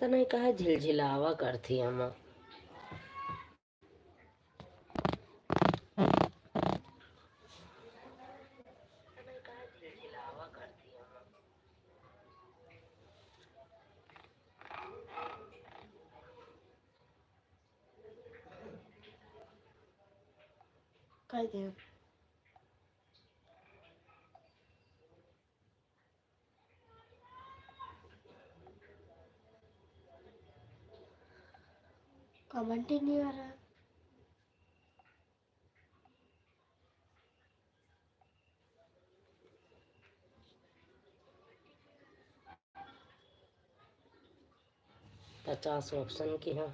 पता नहीं कहा झिलझिलावा करती हम। कह दे कमेंट ही नहीं आ रहा। पचास ऑप्शन की है।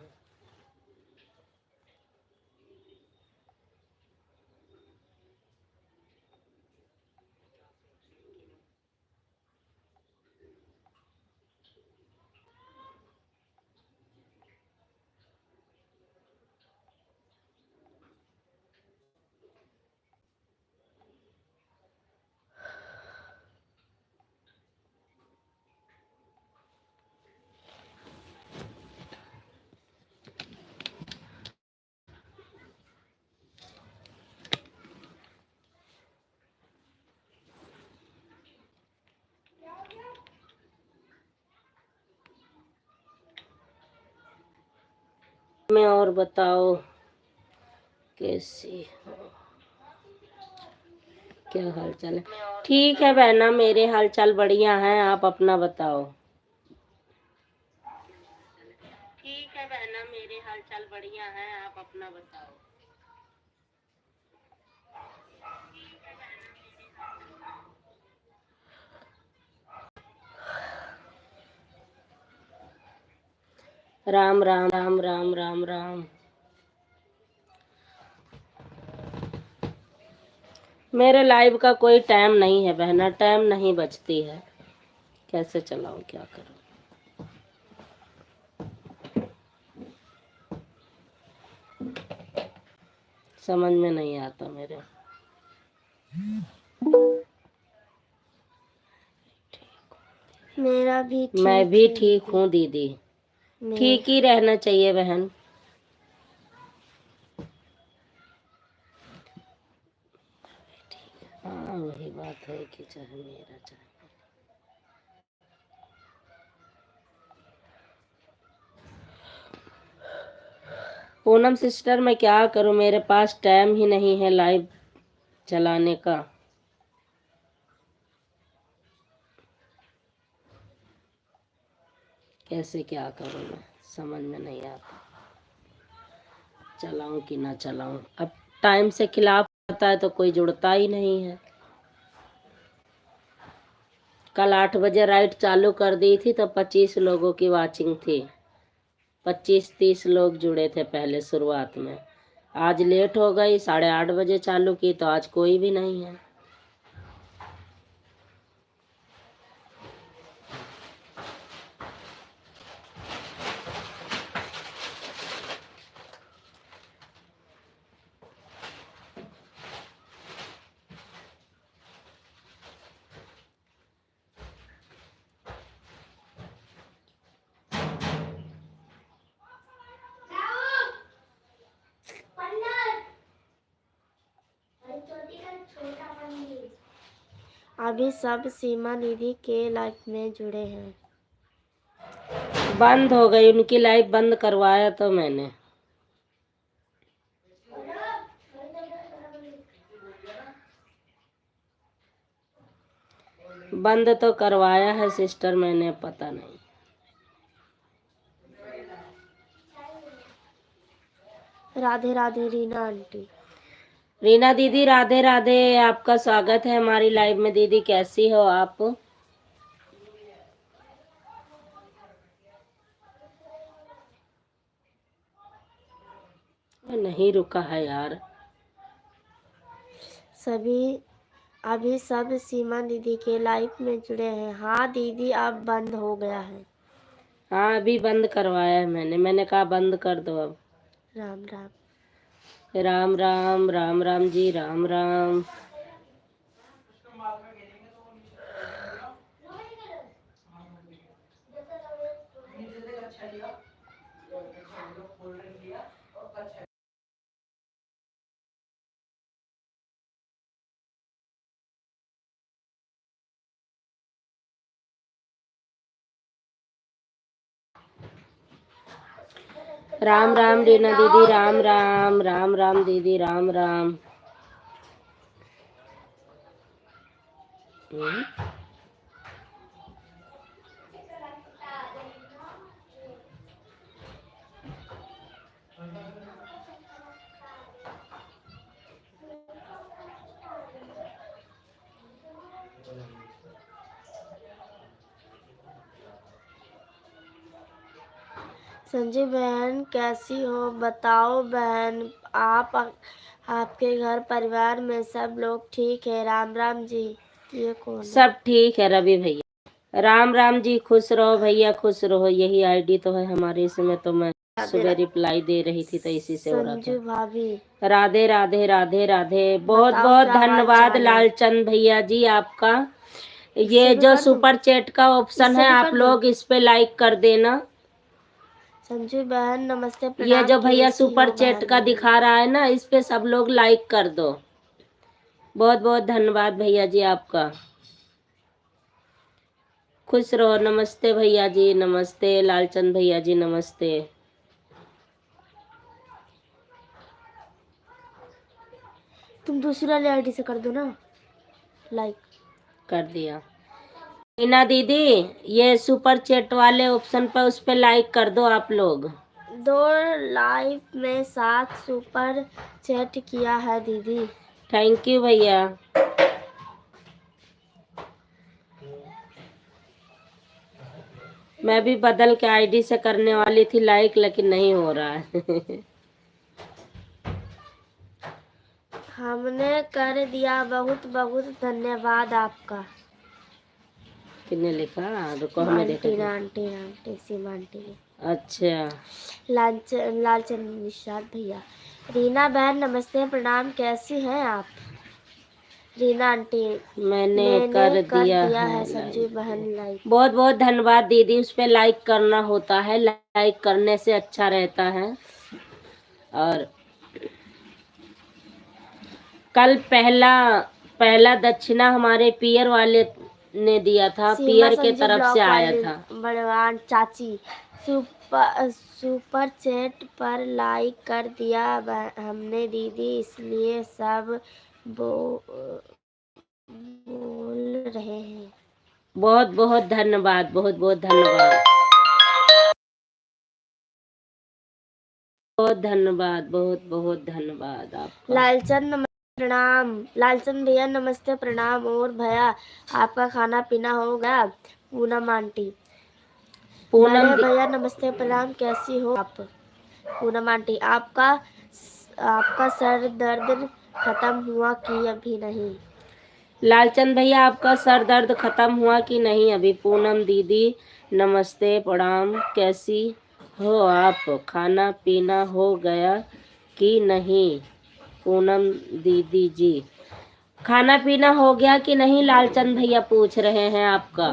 मैं और बताओ कैसी हो, क्या हाल चाल है? ठीक है बहना, मेरे हाल चाल बढ़िया है, आप अपना बताओ। ठीक है बहना, मेरे हाल चाल बढ़िया है, आप अपना बताओ। राम राम राम राम राम राम। मेरे लाइव का कोई टाइम नहीं है बहना, टाइम नहीं बचती है, कैसे चलाऊं, क्या करूं? समझ में नहीं आता मेरे। मेरा भी ठीक मैं भी है ठीक दीदी। हूँ दीदी, ठीक ही रहना चाहिए बहन। हाँ वही बात है कि चाहे मेरा चाहे। पूनम सिस्टर मैं क्या करूं, मेरे पास टाइम ही नहीं है लाइव चलाने का। कैसे क्या करूं मैं, समझ में नहीं आता, चलाऊं कि ना चलाऊं। अब टाइम से खिलाफ आता है तो कोई जुड़ता ही नहीं है। कल 8 बजे राइट चालू कर दी थी तो 25 लोगों की वाचिंग थी, 25-30 लोग जुड़े थे पहले शुरुआत में। आज लेट हो गई, 8:30 बजे चालू की तो आज कोई भी नहीं है। अभी सब सीमा दीदी के लाइफ में जुड़े हैं। बंद हो गई उनकी लाइव, बंद करवाया तो मैंने। बंद तो करवाया है सिस्टर मैंने, पता नहीं। राधे राधे रीना आंटी। रीना दीदी राधे राधे, आपका स्वागत है हमारी लाइव में। दीदी कैसी हो आप? नहीं रुका है यार। अभी सब सीमा दीदी के लाइफ में जुड़े हैं। हाँ दीदी अब बंद हो गया है। हाँ अभी बंद करवाया है मैंने कहा बंद कर दो अब। राम राम राम राम राम राम जी, राम राम। राम राम रीना दीदी, राम राम, राम राम दीदी, राम राम। संजू बहन कैसी हो बताओ बहन। आपके घर परिवार में सब लोग ठीक है? राम राम जी। ये कौन है? सब ठीक है रवि भैया। राम राम जी, खुश रहो भैया, खुश रहो। यही आईडी तो है हमारे, इसमें तो मैं सुबह रिप्लाई दे रही थी तो इसी से हो रहा संजू था। भाभी राधे राधे राधे राधे। बहुत बताओ बहुत क्या हाल धन्यवाद चाल है? लालचंद भैया जी आपका। ये इससे भी जो कर दूं? सुपर चैट का ऑप्शन इससे है, भी आप कर दूं? लोग इस पे लाइक कर देना। संजू बहन नमस्ते, ये प्रणाम। जो भैया कैसी सुपर हो चैट बहन का मेरी? दिखा रहा है ना, इस पे सब लोग लाइक कर दो। बहुत बहुत धन्यवाद भैया जी आपका। खुश रहो। नमस्ते भैया जी, नमस्ते लालचंद भैया जी, नमस्ते। तुम दूसरी वाली आईडी से कर दो ना लाइक। कर दिया। रीना दीदी, ये सुपर चैट वाले ऑप्शन पर उस पे लाइक कर दो आप लोग। 2 लाइव में 7 सुपर चैट किया है दीदी। थैंक यू भैया। मैं भी बदल के आईडी से करने वाली थी लाइक, लेकिन नहीं हो रहा है। हमने कर दिया, बहुत बहुत धन्यवाद आपका। किसने लिखा? रुको हमें देखा। आंटी सीमा आंटी ने। अच्छा, लालचंद निषाद भैया। रीना बहन नमस्ते, प्रणाम। कैसी हैं आप? रीना आंटी मैंने कर दिया है है संजू बहन लाइक। बहुत बहुत धन्यवाद दीदी। उस पे लाइक करना होता है, लाइक करने से अच्छा रहता है। और कल पहला दक्षिणा हमारे पियर वाले ने दिया था, पियर के तरफ से आया था। बड़वान चाची सुपर चैट पर लाइक कर दिया हमने दीदी, इसलिए सब बोल रहे हैं। बहुत बहुत धन्यवाद, बहुत बहुत धन्यवाद, बहुत धन्यवाद, बहुत बहुत धन्यवाद आपका। लालचंद प्रणाम। लालचंद भैया नमस्ते, प्रणाम। और भैया आपका खाना पीना हो गया? पूनम आंटी। बड़े भैया नमस्ते, प्रणाम। कैसी हो आप? पूनम आंटी आपका सर दर्द खत्म हुआ कि अभी नहीं? लालचंद भैया आपका सर दर्द खत्म हुआ कि नहीं अभी? पूनम दीदी नमस्ते, प्रणाम। कैसी हो आप? खाना पीना हो गया कि नहीं? पूनम दीदी जी, खाना पीना हो गया कि नहीं? लालचंद भैया पूछ रहे हैं आपका।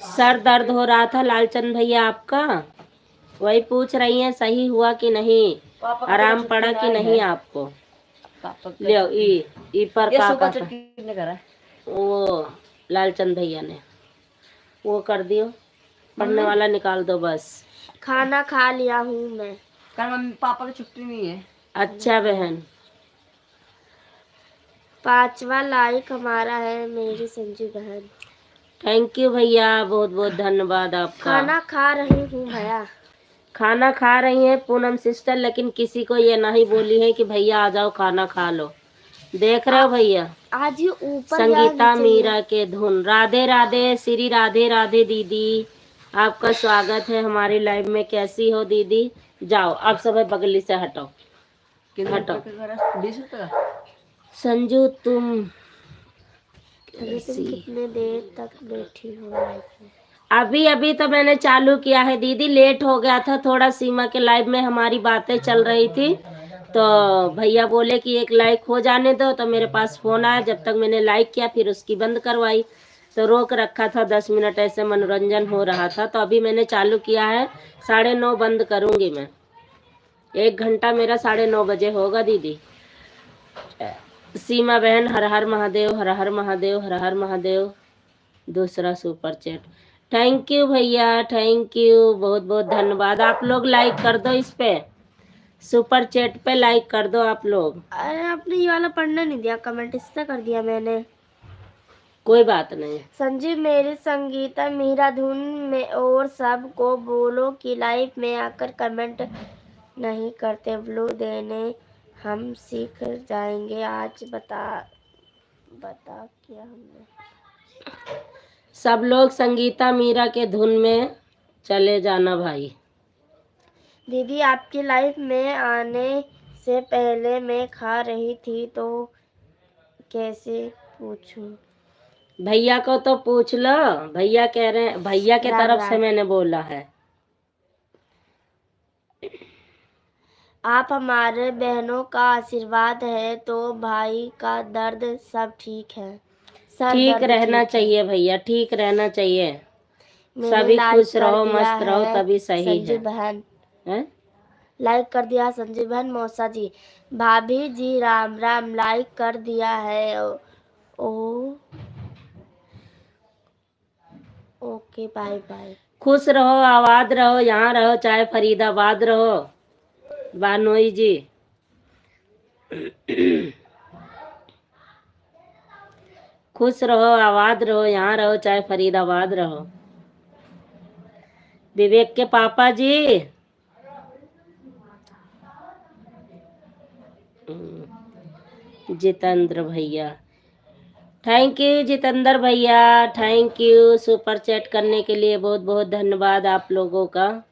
सर दर्द हो रहा था लालचंद भैया आपका, वही पूछ रही हैं सही हुआ कि नहीं, आराम पड़ा कि नहीं आपको? ले ई पर का वो लालचंद भैया ने वो कर दियो, पढ़ने वाला निकाल दो बस। खाना खा लिया हूँ मैं। कल मम्मी पापा की छुट्टी नहीं है। अच्छा बहन। 5वां लाइक हमारा है मेरी संजू बहन। थैंक यू भैया, बहुत बहुत धन्यवाद आपका। खाना खा रही हूँ भैया। खाना खा रही हैं पूनम सिस्टर, लेकिन किसी को ये नहीं बोली है कि भैया आ जाओ खाना खा लो। देख रहे हो भैया? आज ये ऊपर संगीता मीरा के धुन। राधे राधे श्री राधे राधे दीदी, आपका स्वागत है हमारी लाइव में। कैसी हो दीदी? जाओ अब सब बगली से हटाओ, हटाओ। 20 रुपए का। संजू तुम तुम कितने देर तक बैठी हो लाइव में? अभी अभी तो मैंने चालू किया है दीदी, लेट हो गया था थोड़ा, सीमा के लाइव में हमारी बातें चल रही थी तो भैया बोले कि एक लाइक हो जाने दो, तो मेरे पास फोन आया, जब तक मैंने लाइक किया फिर उसकी बंद करवाई, तो रोक रखा था 10 मिनट, ऐसे मनोरंजन हो रहा था, तो अभी मैंने चालू किया है। 9:30 बंद करूंगी मैं, 1 घंटा मेरा 9:30 होगा दीदी। सीमा बहन हर हर महादेव, हर हर महादेव, हर हर महादेव। दूसरा सुपर चैट, थैंक यू भैया, थैंक यू, बहुत बहुत धन्यवाद। आप लोग लाइक कर दो, इस पे सुपर चैट पे लाइक कर दो आप लोग। अरे आपने ये वाला पढ़ना नहीं दिया, कमेंट इससे कर दिया मैंने। कोई बात नहीं। संजीव मेरी संगीता मीरा धुन में और सब को बोलो कि लाइव में आकर कमेंट नहीं करते, ब्लू देने हम सीख जाएंगे। आज बता किया हमने। सब लोग संगीता मीरा के धुन में चले जाना भाई। दीदी आपकी लाइफ में आने से पहले मैं खा रही थी तो कैसे पूछूं? भैया को तो पूछ लो, भैया कह रहे हैं, भैया के राम तरफ से राम। मैंने बोला है। आप हमारे बहनों का आशीर्वाद है तो भाई का दर्द सब ठीक है, सर ठीक दर्द रहना ठीक है। चाहिए भैया, ठीक रहना चाहिए, मैंने सभी लाइक खुश कर रहो, दिया मस्त रहो, है तभी सही संजू है। बहन, हैं? लाइक कर दिया है संजू बहन। मौसा जी, भाभी जी राम राम, लाइक कर दिया है। ओ ओके बाय बाय। खुश रहो, आबाद रहो, यहाँ रहो चाहे फरीदाबाद रहो। बानोई जी खुश रहो, आबाद रहो, यहाँ रहो चाहे फरीदाबाद रहो। विवेक के पापा जी, जितेंद्र भैया, थैंक यू जितेंद्र भैया, थैंक यू सुपर चैट करने के लिए, बहुत बहुत धन्यवाद आप लोगों का।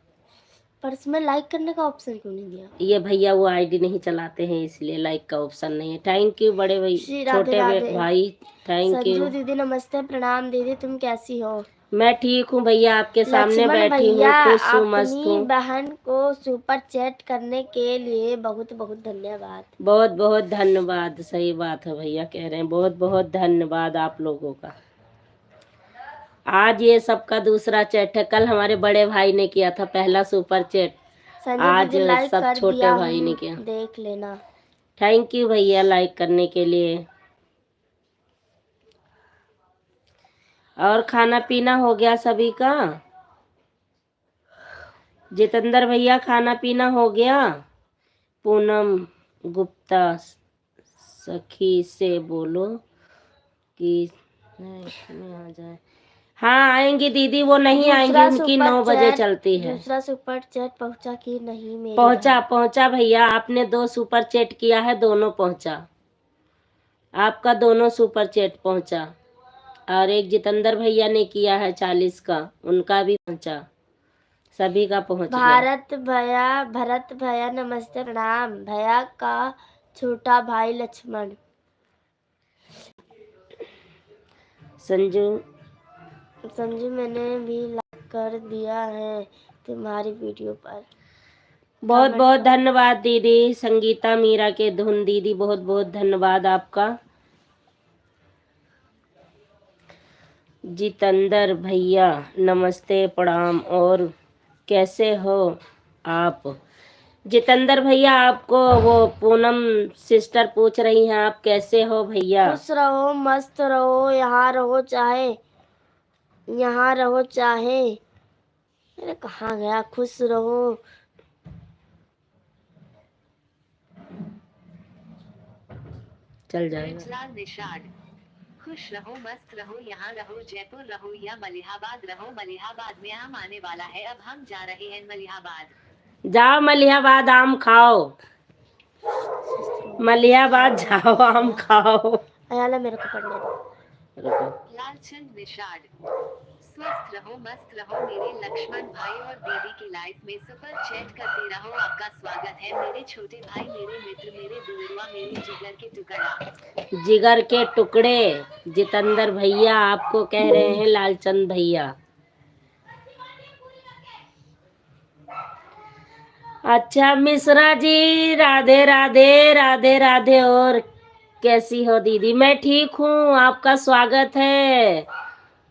पर इसमें लाइक करने का ऑप्शन क्यों नहीं दिया? ये भैया वो आईडी नहीं चलाते हैं इसलिए लाइक का ऑप्शन नहीं है। थैंक यू बड़े भाई, श्री राधे छोटे राधे। भाई, थैंक संजू यू। दीदी नमस्ते, प्रणाम दीदी, तुम कैसी हो? मैं ठीक हूँ भैया, आपके सामने लक्ष्मण बैठी हूँ, भैया खुश हूँ, मस्त अपनी हूँ। बहन को सुपर चैट करने के लिए बहुत बहुत धन्यवाद। बहुत बहुत धन्यवाद, सही बात है भैया कह रहे हैं, बहुत बहुत धन्यवाद आप लोगों का। आज ये सबका दूसरा चैट है, कल हमारे बड़े भाई ने किया था पहला सुपर चैट, संजू आज दीदी लाइक सब कर छोटे दिया भाई ने हूँ, किया। देख लेना। थैंक यू भैया लाइक करने के लिए। और खाना पीना हो गया सभी का? जितेंद्र भैया खाना पीना हो गया? पूनम गुप्ता, सखी से बोलो कि नहीं आ जाए। हाँ आएंगी दीदी, वो नहीं आएंगी, उनकी 9 बजे चलती है। दूसरा सुपर चैट पहुंचा कि नहीं मेरी पहुंचा पहुंचा भैया, आपने 2 सुपर चैट किया है, दोनों पहुंचा, आपका दोनों सुपर चैट पहुंचा। और एक जितेंद्र भैया ने किया है 40 का, उनका भी पहुंचा, सभी का पहुंच गया। भरत भैया नमस्ते, प्रणाम। भैया का छोटा भाई लक्ष्मण। संजू मैंने भी लाइक कर दिया है तुम्हारी वीडियो पर। बहुत बहुत धन्यवाद दीदी, संगीता मीरा के धुन दीदी, बहुत बहुत धन्यवाद आपका। जितेंद्र भैया नमस्ते प्रणाम, और कैसे हो आप? जितेंद्र भैया आपको वो पूनम सिस्टर पूछ रही हैं, आप कैसे हो भैया? खुश रहो, मस्त रहो, यहाँ रहो चाहे अरे कहाँ गया, खुश रहो। चल जाएगा। खुश रहो, मस्त रहो, यहाँ रहो, जयपुर रहो या मलिहाबाद रहो। मलिहाबाद में आम आने वाला है, अब हम जा रहे हैं मलिहाबाद। जाओ मलिहाबाद आम खाओ, मलिहाबाद जाओ आम खाओ। अयाला मेरे को पढ़ने दो। लालचंद निषाद, स्वस्थ रहो, मस्त रहो मेरे लक्ष्मण भाई, और दीदी की लाइफ में सुपर चैट करते रहो। आपका स्वागत है मेरे छोटे भाई, मेरे मित्र, मेरे दुलरुआ, मेरे जिगर के टुकड़ा। जिगर के टुकड़े जितेंद्र भैया आपको कह रहे हैं, लालचंद भैया। अच्छा मिश्रा जी, राधे राधे राधे राधे। और कैसी हो दीदी? मैं ठीक हूँ, आपका स्वागत है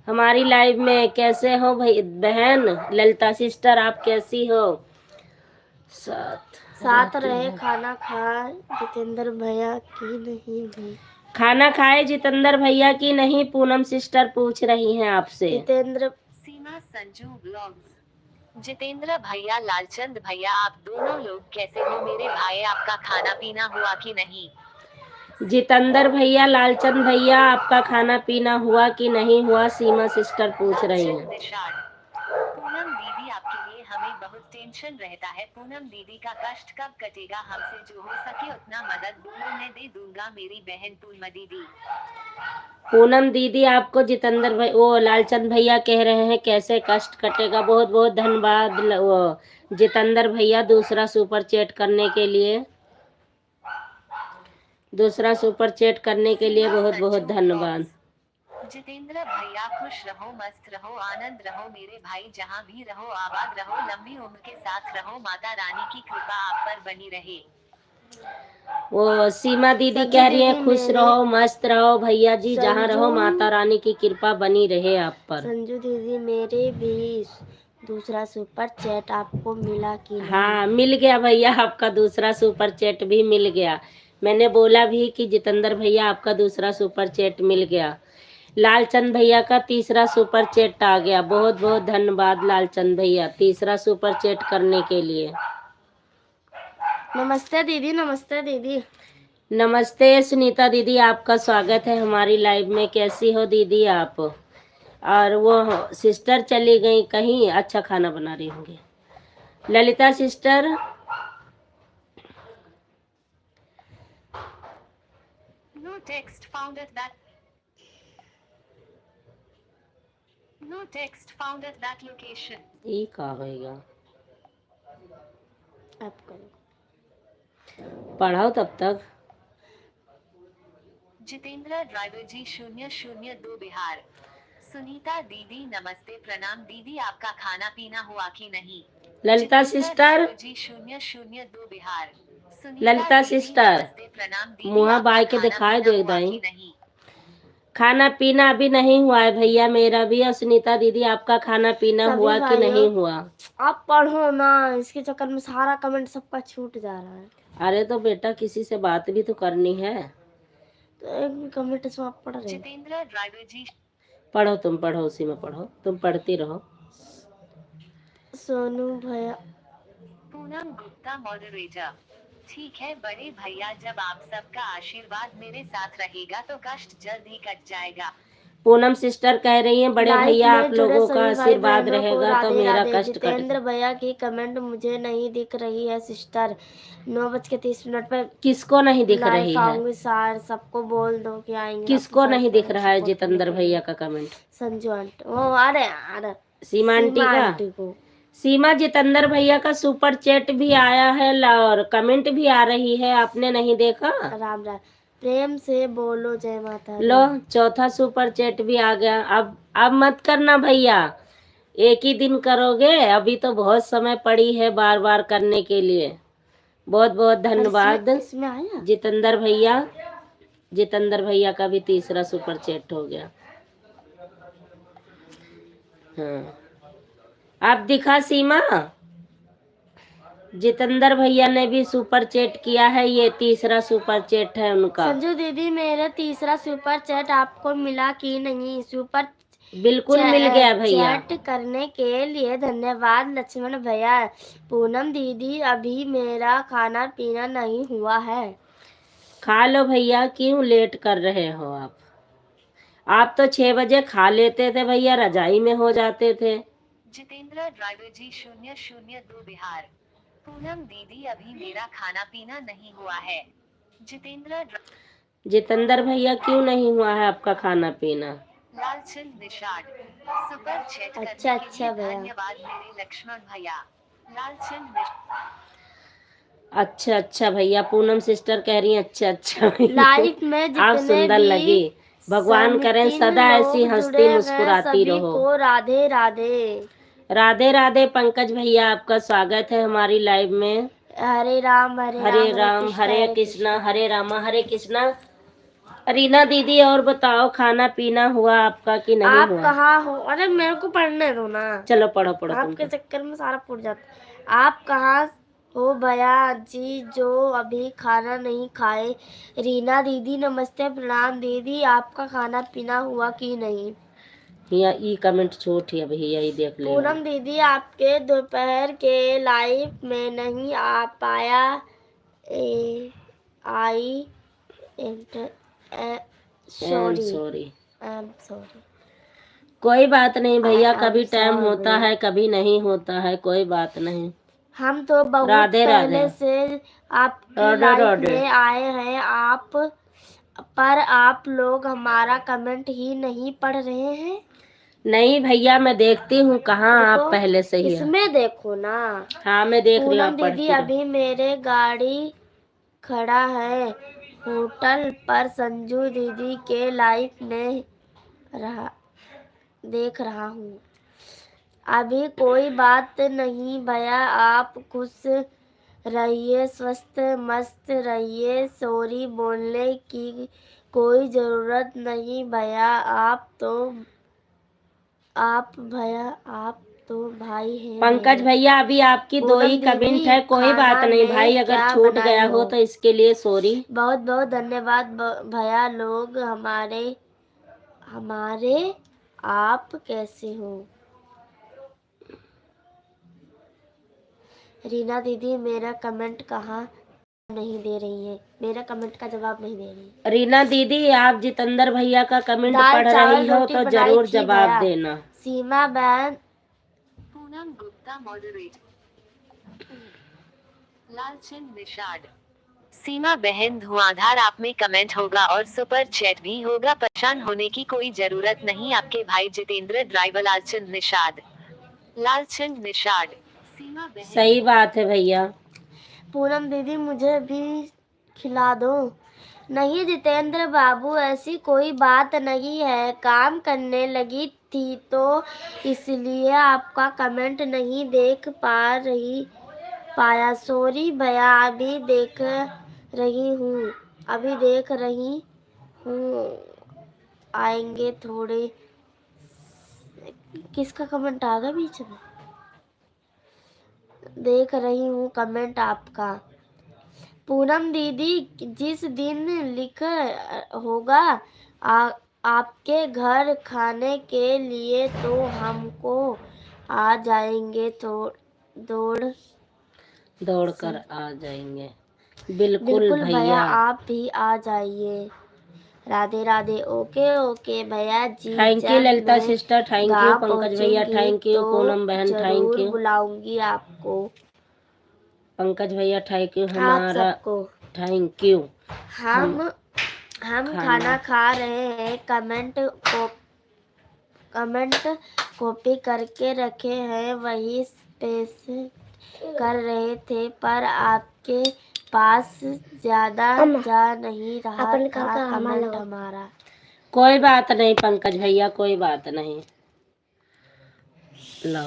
हमारी लाइव में। कैसे हो भाई बहन ललिता सिस्टर, आप कैसी हो? साथ रहे खाना खा जितेंद्र भैया की नहीं हुई। खाना खाए जितेंद्र भैया की नहीं, पूनम सिस्टर पूछ रही हैं आपसे। जितेंद्र सीमा संजू ब्लॉग्स। जितेंद्र भैया लालचंद भैया आप दोनों लोग कैसे हो मेरे भाई, आपका खाना पीना हुआ कि नहीं? जितेंद्र भैया लालचंद भैया आपका खाना पीना हुआ कि नहीं हुआ, सीमा सिस्टर पूछ रही लालचंद हैं। निषाद। पूनम दीदी आपके लिए हमें बहुत टेंशन रहता है। पूनम दीदी का कष्ट कब कटेगा? हमसे जो हो सके उतना मदद बोलो, मैं दे दूंगा मेरी बहन पूनम दीदी। पूनम दीदी आपको जितेंद्र भाई वो लालचंद भैया कह रहे हैं कैसे कष्ट कटेगा। बहुत बहुत धन्यवाद वो जितेंद्र भैया दूसरा सुपर चैट करने के लिए, दूसरा सुपर चैट करने के लिए बहुत बहुत धन्यवाद। जितेंद्र भैया खुश रहो, मस्त रहो, आनंद रहो मेरे भाई, जहाँ भी रहो आबाद रहो, लंबी उम्र के साथ रहो, माता रानी की कृपा आप पर बनी रहे। वो सीमा दीदी संजू कह रही है दीदी खुश मेरे- रहो मस्त रहो भैया जी, जहाँ रहो संजू- माता रानी की कृपा बनी रहे आप पर। संजू दीदी मेरे भी दूसरा सुपर चैट आपको मिला कि नहीं? हाँ मिल गया भैया, आपका दूसरा सुपर चैट भी मिल गया। मैंने बोला भी कि जितेंद्र भैया आपका दूसरा सुपर चैट मिल गया। लालचंद भैया का तीसरा सुपर चैट आ गया। बहुत बहुत धन्यवाद लालचंद भैया तीसरा सुपर चैट करने के लिए। नमस्ते दीदी, नमस्ते दीदी। नमस्ते सुनीता दीदी, आपका स्वागत है हमारी लाइव में। कैसी हो दीदी आप? और वो सिस्टर चली गई कहीं, अच्छा खाना बना रही होंगी। Lalita sister No text found at that. No text found at that location. ये का होएगा, आप करो। पढ़ाओ तब तक। जितेंद्र ड्राइवर जी 002 बिहार। सुनीता दीदी नमस्ते प्रणाम दीदी, आपका खाना पीना हुआ कि नहीं? ललिता जितेंद्र सिस्टर ड्राइवर जी 002 बिहार। सुनीता ललिता दीदी सिस्टर, नमस्ते प्रणाम दीदी, मुँह आपका बाय के खाना दिखाई पीना दे हुआ दाई। कि नहीं? खाना पीना अभी नहीं हुआ है भैया, मेरा भी। और सुनीता दीदी आपका खाना पीना सभी हुआ कि भाइयों- नहीं हुआ? आप पढ़ो ना, इसके चक्कर में सारा कमेंट सबका छूट जा रहा है। अरे तो बेटा किसी से बात भी तो करनी है। तो एक भी कमेंट इसमें आप पढ़ रहे हैं। जितेंद्र ड्राइवर जी पढ़ो, तुम पढ़ो, उसी में पढ़ो, तुम पढ़ती रहो। सोनू भैया पूनम गुप्ता मॉडरेटर। ठीक है बड़े भैया, जब आप सबका आशीर्वाद मेरे साथ रहेगा तो कष्ट जल्द ही कट जाएगा। पूनम सिस्टर कह रही हैं बड़े लाइव भैया में आप जुड़े लोगों सभी का भाई आशीर्वाद बहनों को रहेगा तो राधे मेरा राधे। कष्ट कट। जितेंद्र भैया की कमेंट मुझे नहीं दिख रही है सिस्टर। 9:30 पे किसको नहीं दिख रही लाइव है? आऊंगी सार, सबको बोल दो कि आएंगे। किसको आपकी नहीं साइड दिख पर रहा है support जितेंद्र करने के भैया लिए। का कमेंट? संजू आंटी, ओ अरे अरे सीमा आंटी का? आंटी को। सीमा जितेंद्र भैया का सुपर चैट भी आया है और कमेंट भी आ रही है, आपने नहीं देखा? राम राम, प्रेम से बोलो जय माता दी। लो चौथा सुपर चैट भी आ गया। अब मत करना भैया, एक ही दिन करोगे, अभी तो बहुत समय पड़ी है बार बार करने के लिए। बहुत बहुत धन्यवाद इसमें आया जितेंद्र भैया। जितेंद्र भैया का भी तीसरा सुपर चैट हो गया। हाँ आप दिखा सीमा, जितेंद्र भैया ने भी सुपर चैट किया है, ये तीसरा सुपर चैट है उनका। संजू दीदी मेरा तीसरा सुपर चैट आपको मिला कि नहीं? सुपर बिल्कुल मिल गया भैया। चैट करने के लिए धन्यवाद लक्ष्मण भैया। पूनम दीदी अभी मेरा खाना पीना नहीं हुआ है। खा लो भैया, क्यों लेट कर रहे हो आप? आप तो 6 बजे खा लेते थे भैया, रजाई में हो जाते थे। जितेंद्र ड्राइवर जी 002 बिहार। पूनम दीदी अभी मेरा खाना पीना नहीं हुआ है। जितेंद्र भैया क्यों नहीं हुआ है आपका खाना पीना? लालचंद निषाद। सुपर चैट करने अच्छा, के लिए भैया। धन्यवाद मेरे लक्ष्मण भैया। लालचंद अच्छा अच्छा भैया, पूनम सिस्टर कह रही हैं अच्छा अच्छा भैया। लाइफ में आप जितने सुंदर भी लगी, भगवान करें समितिन सदा लोग ऐसी हंसती जुड़े हैं, मुस्कुराती सभी रहो। को राधे राधे। राधे राधे पंकज भैया, आपका स्वागत है हमारी लाइव में। हरे राम हरे राम हरे कृष्णा हरे रामा हरे कृष्णा। रीना दीदी और बताओ, खाना पीना हुआ आपका कि नहीं आप हुआ? कहाँ हो? अरे मेरे को पढ़ने दो ना, चलो पढ़ो पढ़ो तुम आपके तो। चक्कर में सारा फूट जाता। आप कहाँ हो भैया जी जो अभी खाना नहीं खाए? रीना दीदी नमस्ते प्रणाम दीदी, आपका खाना पीना हुआ कि नहीं? या ई कमेंट छोट है भैया, ये देख ले। पूनम दीदी आपके दोपहर के लाइव में नहीं आ पाया। आई sorry sorry. I am sorry. कोई बात नहीं भैया, I am कभी टाइम होता sorry. है कभी नहीं होता है, कोई बात नहीं। हम तो बहुत राधे पहले राधे। से आपकी राधे लाइफ राधे। में आए हैं पर आप लोग हमारा कमेंट ही नहीं पढ़ रहे हैं। नहीं भैया, मैं देखती हूँ कहाँ आप देखो, पहले से ही है। इसमें देखो ना। हाँ मैं देख रही हूँ, पूनम आप दीदी पढ़ती रहो। अभी मेरे गाड़ी खड़ा है होटल पर, संजू दीदी के लाइफ में रहा देख रहा हूँ। अभी कोई बात नहीं भैया, आप खुश रहिए स्वस्थ मस्त रहिए, सॉरी बोलने की कोई जरूरत नहीं भैया, आप तो भाई हैं पंकज मेरे। भैया, अभी आपकी दो ही पूनम दीदी कमेंट है, कोई बात खाना नहीं में भाई, अगर क्या छूट बनाए गया हो हो? तो इसके लिए सॉरी। बहुत बहुत धन्यवाद भैया लोग हमारे आप कैसे हो? रीना दीदी मेरा कमेंट कहाँ नहीं दे रही है, मेरा कमेंट का जवाब नहीं दे रही है। रीना दीदी, आप जितेंद्र भैया का कमेंट दाल पढ़ चावल रही हो रोटी तो बनाई जरूर थी जवाब भैया। देना। सीमा बहन पूनम गुप्ता मॉडरेट। लालचंद निषाद। सीमा बहन धुआंधार आप में कमेंट होगा और सुपर चैट भी होगा, परेशान होने की कोई जरूरत नहीं। आपके भाई जितेंद्र ड्राइवर लालचंद निषाद। लालचंद निषाद। सीमा बहन। सही बात है भैया। पूनम दीदी मुझे भी खिला दो। नहीं जितेंद्र बाबू, ऐसी कोई बात नहीं है, काम करने लगी थी तो इसलिए आपका कमेंट नहीं देख पाया, सॉरी भैया। अभी देख रही हूँ, आएंगे थोड़े। किसका कमेंट आ गया बीच में? देख रही हूँ कमेंट आपका। पूनम दीदी जिस दिन लिख होगा आपके घर खाने के लिए तो हमको आ जाएंगे, तो दौड़ कर आ जाएंगे। बिल्कुल बिल्कुल भैया, भैया। आप भी आ जाइए। राधे राधे। ओके ओके भैया जी, थैंक यू जब ललिता मैं सिस्टर, थैंक यू गाँव पंकज भैया, पहुंचूंगी थैंक यू तो पूनम बहन, थैंक जरूर यू बुलाऊंगी आपको, पंकज भैया, थैंक यू आप हमारा, सबको। Thank you. हम खाना खा रहे हैं, कमेंट कॉपी करके रखे हैं, वही स्पेस कर रहे थे पर आपके पास ज्यादा जा नहीं रहा था कमेंट हमारा। कोई बात नहीं पंकज भैया, कोई बात नहीं। लो,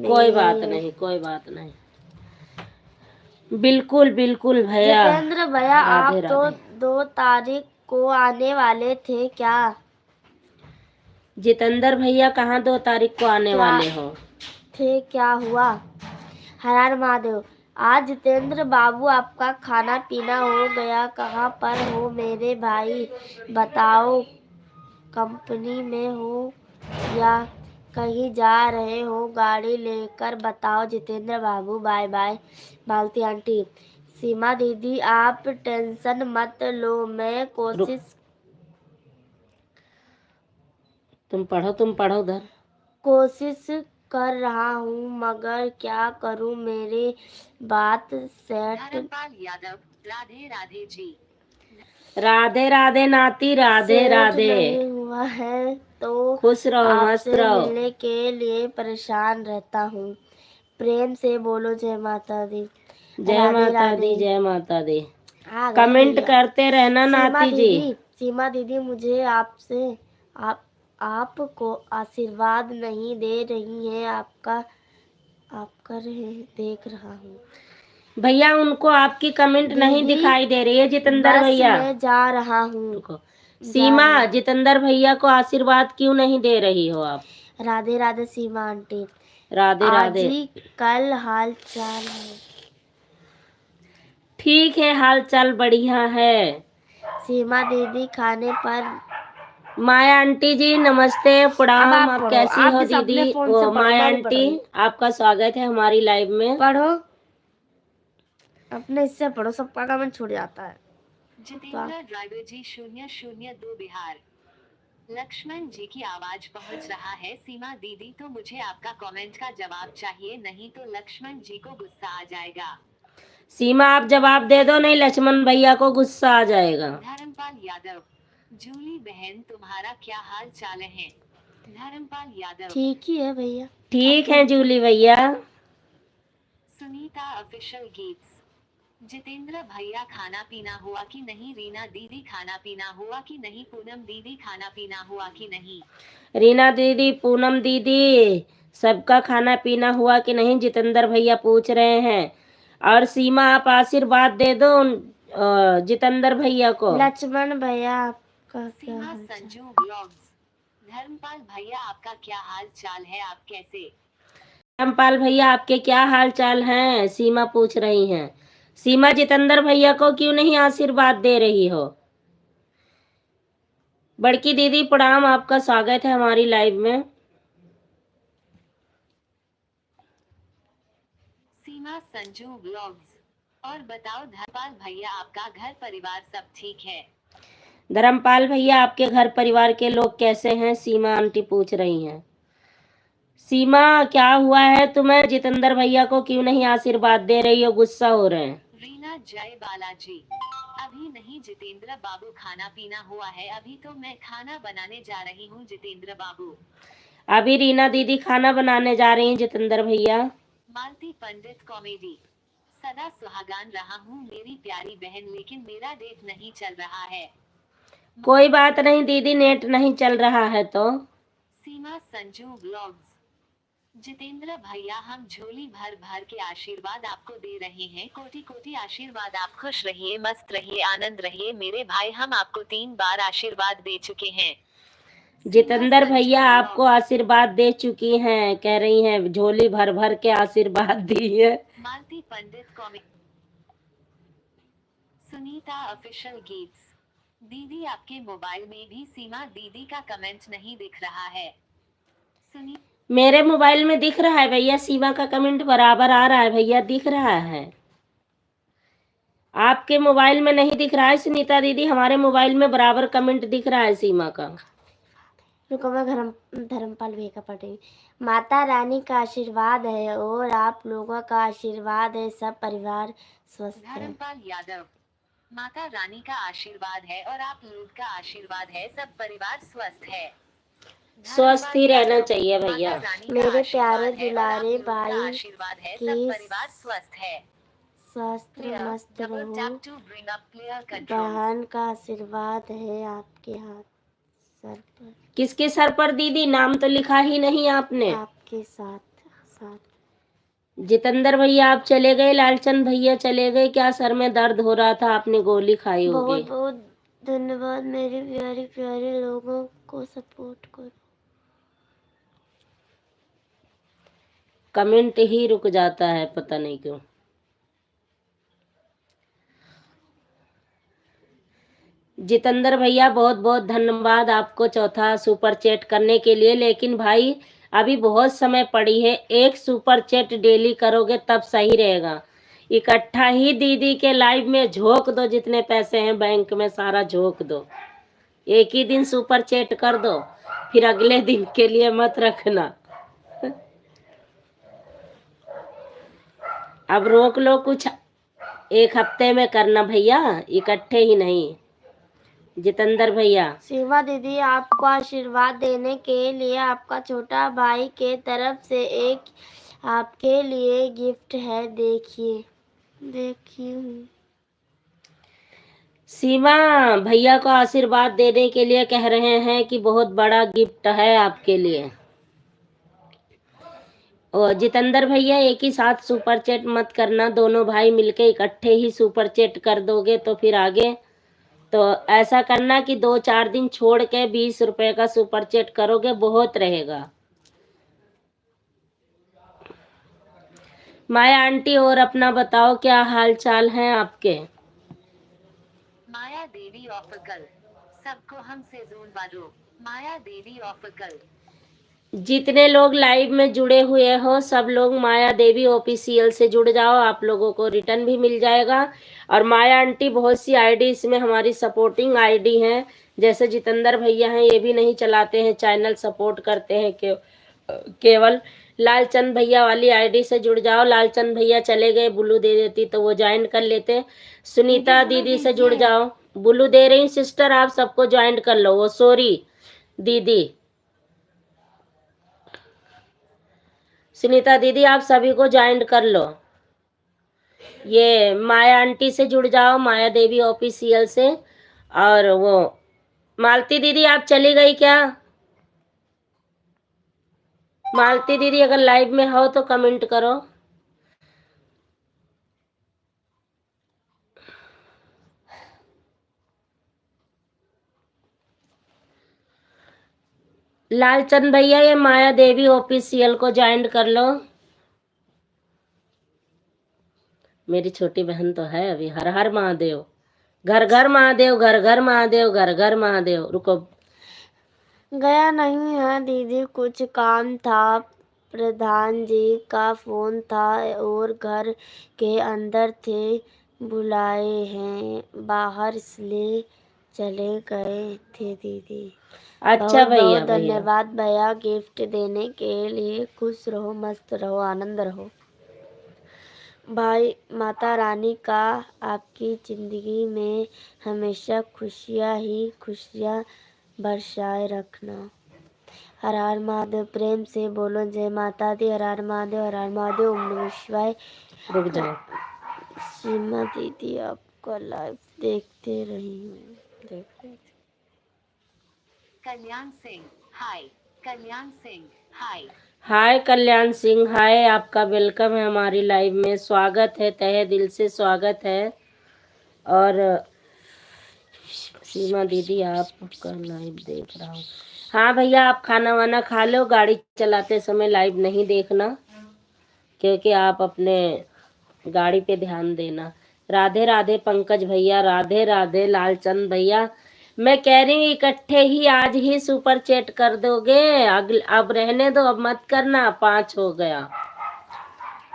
कोई बात नहीं, कोई बात नहीं। बिल्कुल बिल्कुल भैया। जितेंद्र भैया, आप राधे तो राधे। 2 तारीख को आने वाले थे क्या? जितेंद्र भैया कहाँ 2 तारीख को आने वाले हो? क्या हुआ? हर हर महादेव। आज जितेंद्र बाबू आपका खाना पीना हो गया, कहाँ पर हो मेरे भाई? बताओ, कंपनी में हो या कहीं जा रहे हो गाड़ी लेकर? बताओ जितेंद्र बाबू। बाय बाय मालती आंटी। सीमा दीदी आप टेंशन मत लो, मैं तुम पढ़ो उधर। कोशिश कर रहा हूँ मगर क्या करूँ, मेरी बात सेट धर्मपाल यादव। राधे राधे जी। राधे राधे नाती, राधे सेट राधे। नहीं हुआ है तो खुश रहो, मस्त आपसे रहो। मिलने के लिए परेशान रहता हूँ। प्रेम से बोलो जय माता दी। जय राधे माता राधे। दी, जय माता दी। आ गए कमेंट भैया। करते रहना नाती जी। सीमा दीदी मुझे आपको आशीर्वाद नहीं दे रही हैं, आपका आप कर रहे देख रहा हूँ। भैया उनको आपकी कमेंट नहीं दीदी, दिखाई दे रही है जितेंद्र बस भैया। में जा रहा हूँ। रुको। सीमा, जा रही जितेंद्र भैया को आशीर्वाद क्यों नहीं दे रही हो आप? हूँ। राधे राधे सीमा आंटी। राधे आज राधे। ही कल हाल चाल है। ठीक है, हाल चाल बढ़िया है। सीमा दीदी खाने पर। माया आंटी जी नमस्ते, अब प्रणाम। आप आप पढ़ो, कैसी आप हो भी अपने दीदी? फोन से पढ़ो, माया मैं नहीं पढ़ आंटी, रही। आपका स्वागत है हमारी लाइव में। पढ़ो, अपने इससे पढ़ो, सबका कमेंट छूट जाता है। जितेंद्र ड्राइवर जी 002 बिहार। लक्ष्मण जी की आवाज पहुंच रहा है। सीमा दीदी तो मुझे आपका कमेंट का जवाब चाहिए, नहीं तो लक्ष्मण जी को गुस्सा आ जाएगा। सीमा आप जवाब दे दो, नहीं लक्ष्मण भैया को गुस्सा आ जाएगा। धर्मपाल यादव। जूली बहन तुम्हारा क्या हाल चाल है? धर्मपाल यादव। ठीक ही है भैया। ठीक है जूली भैया। सुनीता ऑफिशियल गीत्स। जितेंद्र भैया खाना पीना हुआ कि नहीं? रीना दीदी खाना पीना हुआ कि नहीं? पूनम दीदी खाना पीना हुआ कि नहीं? रीना दीदी, पूनम दीदी, सबका खाना पीना हुआ कि नहीं जितेंद्र भैया पूछ रहे हैं। और सीमा आप आशीर्वाद दे दो जितेंद्र भैया को। लक्ष्मण भैया आपका क्या सीमा हाल चाल? संजू ब्लॉग्स। धर्मपाल भैया आपका क्या हाल चाल है? आप कैसे? रामपाल भैया आपके क्या हाल चाल हैं? सीमा पूछ रही हैं। सीमा जितेंद्र भैया को क्यों नहीं आशीर्वाद दे रही हो? बड़की दीदी प्रणाम, आपका स्वागत है हमारी लाइव में। सीमा संजू ब्लॉग्स। और बताओ धर्मपाल भैया आपका घर परिवार सब ठीक है? धर्मपाल भैया आपके घर परिवार के लोग कैसे हैं? सीमा आंटी पूछ रही हैं। सीमा क्या हुआ है तुम्हें? जितेंद्र भैया को क्यों नहीं आशीर्वाद दे रही हो? गुस्सा हो रहे हैं। रीना जय बालाजी। अभी नहीं जितेंद्र बाबू, खाना पीना हुआ है अभी तो मैं खाना बनाने जा रही हूँ जितेंद्र बाबू। अभी रीना दीदी खाना बनाने जा रही हैं जितेंद्र भैया। मालती पंडित कॉमेडी। सदा सुहागान रहा हूँ मेरी प्यारी बहन, लेकिन मेरा डेट नहीं चल रहा है। कोई बात नहीं दीदी, नेट नहीं चल रहा है तो। सीमा संजू ब्लॉग्स। जितेंद्र भैया हम झोली भर भर के आशीर्वाद आपको दे रहे हैं। कोटि कोटि आशीर्वाद। आप खुश रहिए, मस्त रहिए, आनंद रहिए मेरे भाई। हम आपको 3 बार आशीर्वाद दे चुके हैं। जितेंद्र भैया आपको आशीर्वाद दे चुकी हैं, कह रही हैं झोली भर भर के आशीर्वाद दी है। मालती पंडित कॉमेडी। सुनीता ऑफिशियल गीत्स। दीदी आपके मोबाइल में भी सीमा दीदी का कमेंट नहीं दिख रहा है। सुनी मेरे मोबाइल में दिख रहा है भैया, सीमा का कमेंट बराबर आ रहा है भैया, दिख रहा है। आपके मोबाइल में नहीं दिख रहा है सुनीता दीदी, हमारे मोबाइल में बराबर कमेंट दिख रहा है सीमा का। रुको मैं धर्मपाल भैया का पढ़ रही हूँ। माता रानी का आशीर्वाद है और आप लोगों का आशीर्वाद है, सब परिवार स्वस्थ है। धर्मपाल यादव। माता रानी का आशीर्वाद है और आप लोग का आशीर्वाद है, सब परिवार स्वस्थ है। स्वस्थ ही रहना चाहिए भैया। मेरे प्यारे दुलारे भाई आशीर्वाद है, की सब परिवार स्वस्थ है। स्वस्थ मस्त रहो। बहन का आशीर्वाद है आपके हाथ सर पर, किसके सर पर दीदी? नाम तो लिखा ही नहीं आपने। आपके साथ साथ। जितेंद्र भैया आप चले गए, लालचंद भैया चले गए, क्या सर में दर्द हो रहा था? आपने गोली खाई होगी। बहुत बहुत धन्यवाद मेरे प्यारे प्यारे लोगों को सपोर्ट करो। कमेंट ही रुक जाता है, पता नहीं क्यों। जितेंद्र भैया बहुत बहुत धन्यवाद आपको चौथा सुपर चैट करने के लिए। लेकिन भाई अभी बहुत समय पड़ी है, एक सुपर चैट डेली करोगे तब सही रहेगा। इकट्ठा ही दीदी के लाइव में झोंक दो, जितने पैसे हैं बैंक में सारा झोंक दो। एक ही दिन सुपर चैट कर दो, फिर अगले दिन के लिए मत रखना। अब रोक लो कुछ, एक हफ्ते में करना भैया, इकट्ठे ही नहीं। जितेंद्र भैया। सीमा दीदी आपको आशीर्वाद देने के लिए आपका छोटा भाई के तरफ से एक आपके लिए गिफ्ट है, देखिए देखिए। सीमा भैया को आशीर्वाद देने के लिए कह रहे हैं कि बहुत बड़ा गिफ्ट है आपके लिए। और जितेंद्र भैया एक ही साथ सुपर चैट मत करना, दोनों भाई मिलके इकट्ठे ही सुपर चैट कर दोगे तो फिर आगे तो ऐसा करना कि 2-4 दिन छोड़ के 20 रुपए का सुपर चैट करोगे, बहुत रहेगा। माया आंटी और अपना बताओ, क्या हाल चाल है आपके? माया देवी ऑफिकल, सबको हमसे जोन वालो। माया देवी ऑफिकल। जितने लोग लाइव में जुड़े हुए हो सब लोग माया देवी ऑफिशियल से जुड़ जाओ, आप लोगों को रिटर्न भी मिल जाएगा। और माया आंटी बहुत सी आईडी इसमें हमारी सपोर्टिंग आईडी हैं, जैसे जितेंद्र भैया हैं, ये भी नहीं चलाते हैं चैनल, सपोर्ट करते हैं केवल। लालचंद भैया वाली आईडी से जुड़ जाओ, लालचंद भैया चले गए, बुलू दे देती तो वो ज्वाइन कर लेते। सुनीता दीदी से जुड़ जाओ, बुलू दे रही सिस्टर, आप सबको ज्वाइन कर लो। वो सॉरी दीदी, सुनीता दीदी आप सभी को ज्वाइन कर लो। ये माया आंटी से जुड़ जाओ, माया देवी ऑफिशियल से। और वो मालती दीदी आप चली गई क्या? मालती दीदी अगर लाइव में हो तो कमेंट करो। लालचंद भैया ये माया देवी ऑफिशियल को ज्वाइन कर लो। मेरी छोटी बहन तो है अभी, हर हर महादेव, घर घर महादेव, घर घर महादेव, घर घर महादेव। रुको, गया नहीं है दीदी, कुछ काम था, प्रधान जी का फोन था और घर के अंदर थे, बुलाए हैं बाहर इसलिए चले गए थे दीदी। अच्छा बहुत भैया बहुत भैया धन्यवाद भैया गिफ्ट देने के लिए। खुश रहो, मस्त रहो, आनंद रहो भाई। माता रानी का आपकी जिंदगी में हमेशा खुशियाँ ही खुशियाँ बरसाए रखना। हर हर महादेव, प्रेम से बोलो जय माता दी। हर हर महादेव, हर हर महादेव, ओम नमः शिवाय। रुक जाओ। सीमा दीदी आपका लाइव देखते रही हूँ, देखते। कल्याण सिंह हाय। कल्याण सिंह हाय। हाय कल्याण सिंह, हाय, आपका वेलकम है हमारी लाइव में, स्वागत है, तहे दिल से स्वागत है। और सीमा दीदी आपका लाइव देख रहा हूँ। हाँ भैया आप खाना वाना खा लो, गाड़ी चलाते समय लाइव नहीं देखना, क्योंकि आप अपने गाड़ी पे ध्यान देना। राधे राधे पंकज भैया, राधे राधे लालचंद भैया। मैं कह रही हूँ इकट्ठे ही आज ही सुपर चैट कर दोगे, अब रहने दो, अब मत करना, 5 हो गया।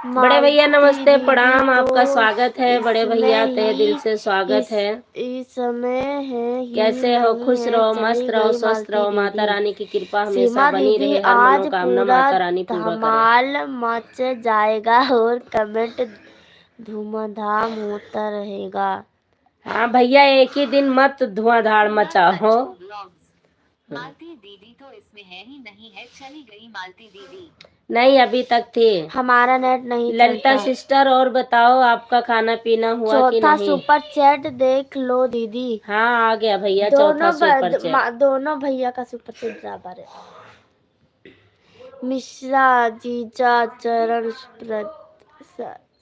बड़े भैया नमस्ते प्रणाम, आपका स्वागत है बड़े भैया, तहे दिल से स्वागत है। इस समय है ही कैसे हो? नहीं खुश है, रहो, चली मस्त रहो, गई स्वस्थ रहो, मालती माता दीदी। रानी की कृपा हमेशा सीमा बनी दीदी रहे, हर आज मनोकामना पूरा माता रानी पूरा करे। धमाल मच जाएगा और कमेंट धूमधाम होता रहेगा। हाँ भैया एक ही दिन मत धुआंधार मचाओ। संजू ब्लॉग्स। मालती दीदी तो इसमें है ही नहीं है, चली गई मालती दीदी। नहीं अभी तक थी। हमारा नेट नहीं ललिता चलता। सिस्टर और बताओ आपका खाना पीना हुआ कि चौथा नहीं? सुपर चैट देख लो दीदी। हाँ आ गया भैया चौथा सुपर चैट। दोनों भैया का सुपर चैट बराबर है। मिश्रा जीजा चरण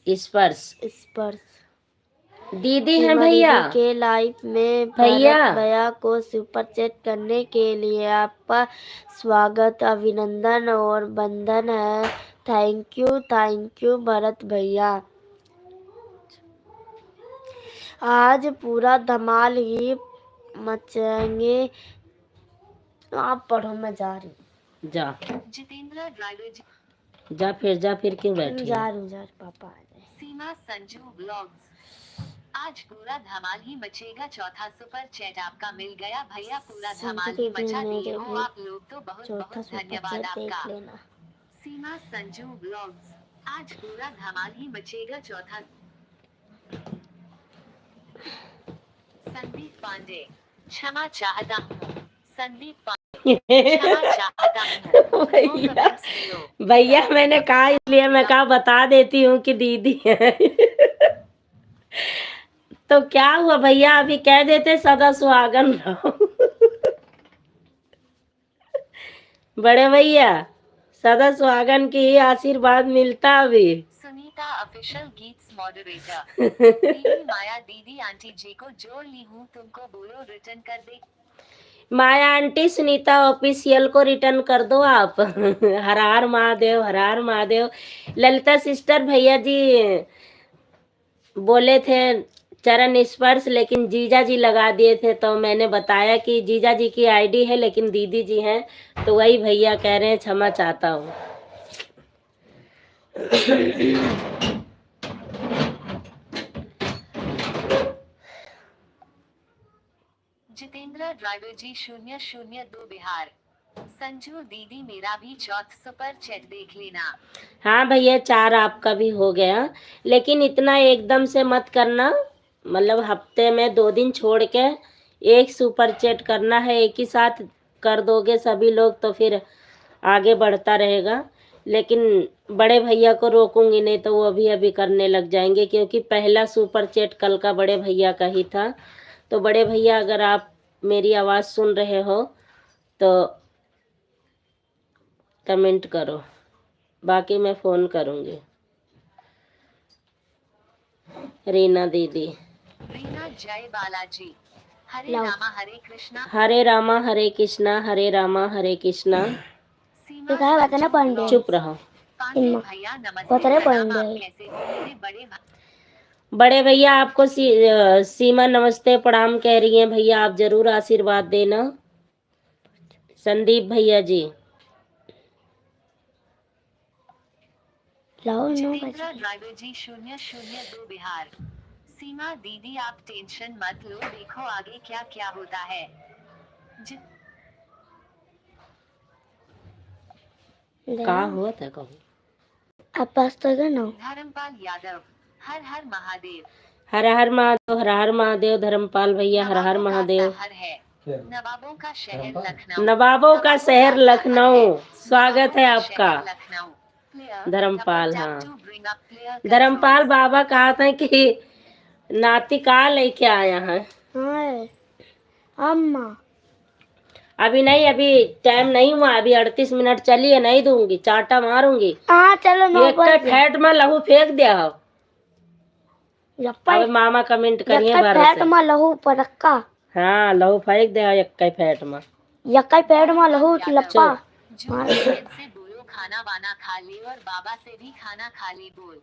स्पर्श स्पर्श दीदी हैं सीमा भैया। दीदी के लाइव में भैया। भरत भैया को सुपर चैट करने के लिए आपका स्वागत, अभिनंदन और बंधन है। थैंक यू भरत भैया। आज पूरा धमाल ही मचाएंगे। आप पढ़ो, मैं जा रही हूँ। जा जितेंद्र ड्राइवर जा फिर क्यों बैठी? जा रही हूँ, पापा आ जाए। सीमा संजू ब्लॉग्स। आज पूरा धमाल ही मचेगा, चौथा सुपर चैट आपका मिल गया भैया, पूरा धमाल ही मचा दिए हो आप लोग, तो बहुत बहुत धन्यवाद आपका। सीमा संजू ब्लॉग्स। आज पूरा धमाल ही मचेगा, चौथा। संदीप पांडे क्षमा चाहता हूँ। संदीप पांडे क्षमा चाहता हूँ। भैया भैया मैंने कहा इसलिए मैं कहा बता देती हूँ कि दीदी है। तो क्या हुआ भैया, अभी कह देते सदा सुहागन रहो। बड़े भैया सदा सुहागन की ही आशीर्वाद मिलता अभी। Sunita official greets moderator. दीदी माया दीदी आंटी जी को जोड़ ली हूँ, तुमको बोलो रिटर्न कर दे। माया आंटी सुनीता ऑफिशियल को रिटर्न कर दो आप। हर हर महादेव, हर हर महादेव। ललिता सिस्टर भैया जी बोले थे चरण स्पर्श, लेकिन जीजा जी लगा दिए थे, तो मैंने बताया कि जीजा जी की आईडी है लेकिन दीदी जी हैं, तो वही भैया कह रहे हैं क्षमा चाहता हूँ। जितेंद्र ड्राइवर जी 002 बिहार। संजू दीदी मेरा भी चौथ सुपर चैट देख लेना। हाँ भैया 4 आपका भी हो गया, लेकिन इतना एकदम से मत करना, मतलब हफ्ते में 2 दिन छोड़ के एक सुपर चैट करना है, एक ही साथ कर दोगे सभी लोग तो फिर आगे बढ़ता रहेगा। लेकिन बड़े भैया को रोकूंगी नहीं तो वो अभी अभी करने लग जाएंगे, क्योंकि पहला सुपर चैट कल का बड़े भैया का ही था। तो बड़े भैया अगर आप मेरी आवाज़ सुन रहे हो तो कमेंट करो, बाकी मैं फ़ोन करूँगी। रीना दीदी, रीना जय बालाजी। हरे लाओ। रामा हरे कृष्णा। हरे रामा हरे कृष्णा, हरे रामा हरे कृष्णा। सीमा ये कहा बताना संजू पॉइंट ब्लॉग। चुप रहो। पांडे इनमा। भैया नमस्ते बताने प्रणाम, पॉइंट आप है। कैसे हो मेरे बड़े भाई? बड़े भैया आपको सीमा नमस्ते प्रणाम कह रही हैं, भैया आप जरूर आशीर्वाद देना। संदीप भैया जी, लाओ नो जितेंद्र ड्राइवर जी 002 बिहार। सीमा दीदी आप टेंशन मत लो, देखो आगे क्या क्या होता है। का हुआ था कहूँ। आप पास तो है ना। धर्मपाल यादव। हर हर महादेव। हर हर महादेव, हर हर महादेव। धर्मपाल भैया हर हर नवाबों का महादेव। शहर है। नवाबों का शहर लखनऊ। नवाबों का शहर लखनऊ, स्वागत है नवाबों का आपका। शहर Lucknow. Player, Dharmpal, double tap हाँ to bring up player Dharmpal controls। बाबा कहा था कि नाती का लेके आया है। हाँ अम्मा। अभी नहीं, अभी टाइम नहीं हुआ, अभी 38 मिनट चलिए, नहीं दूंगी, चाटा मारूंगी। हाँ चलो 9 ये बज गया। फैट में लहू फेंक दिया हो। यप्पा अब मामा कमेंट करिए यक्का फैट भरोसे। में लहू परक्का। हाँ लहू फेंक दे यक्का फैट में। यक्का फैट में लहू लप्पा। जूली बहन से बोलो खाना वाना खा ले और बाबा से भी खाना खा ले बोल।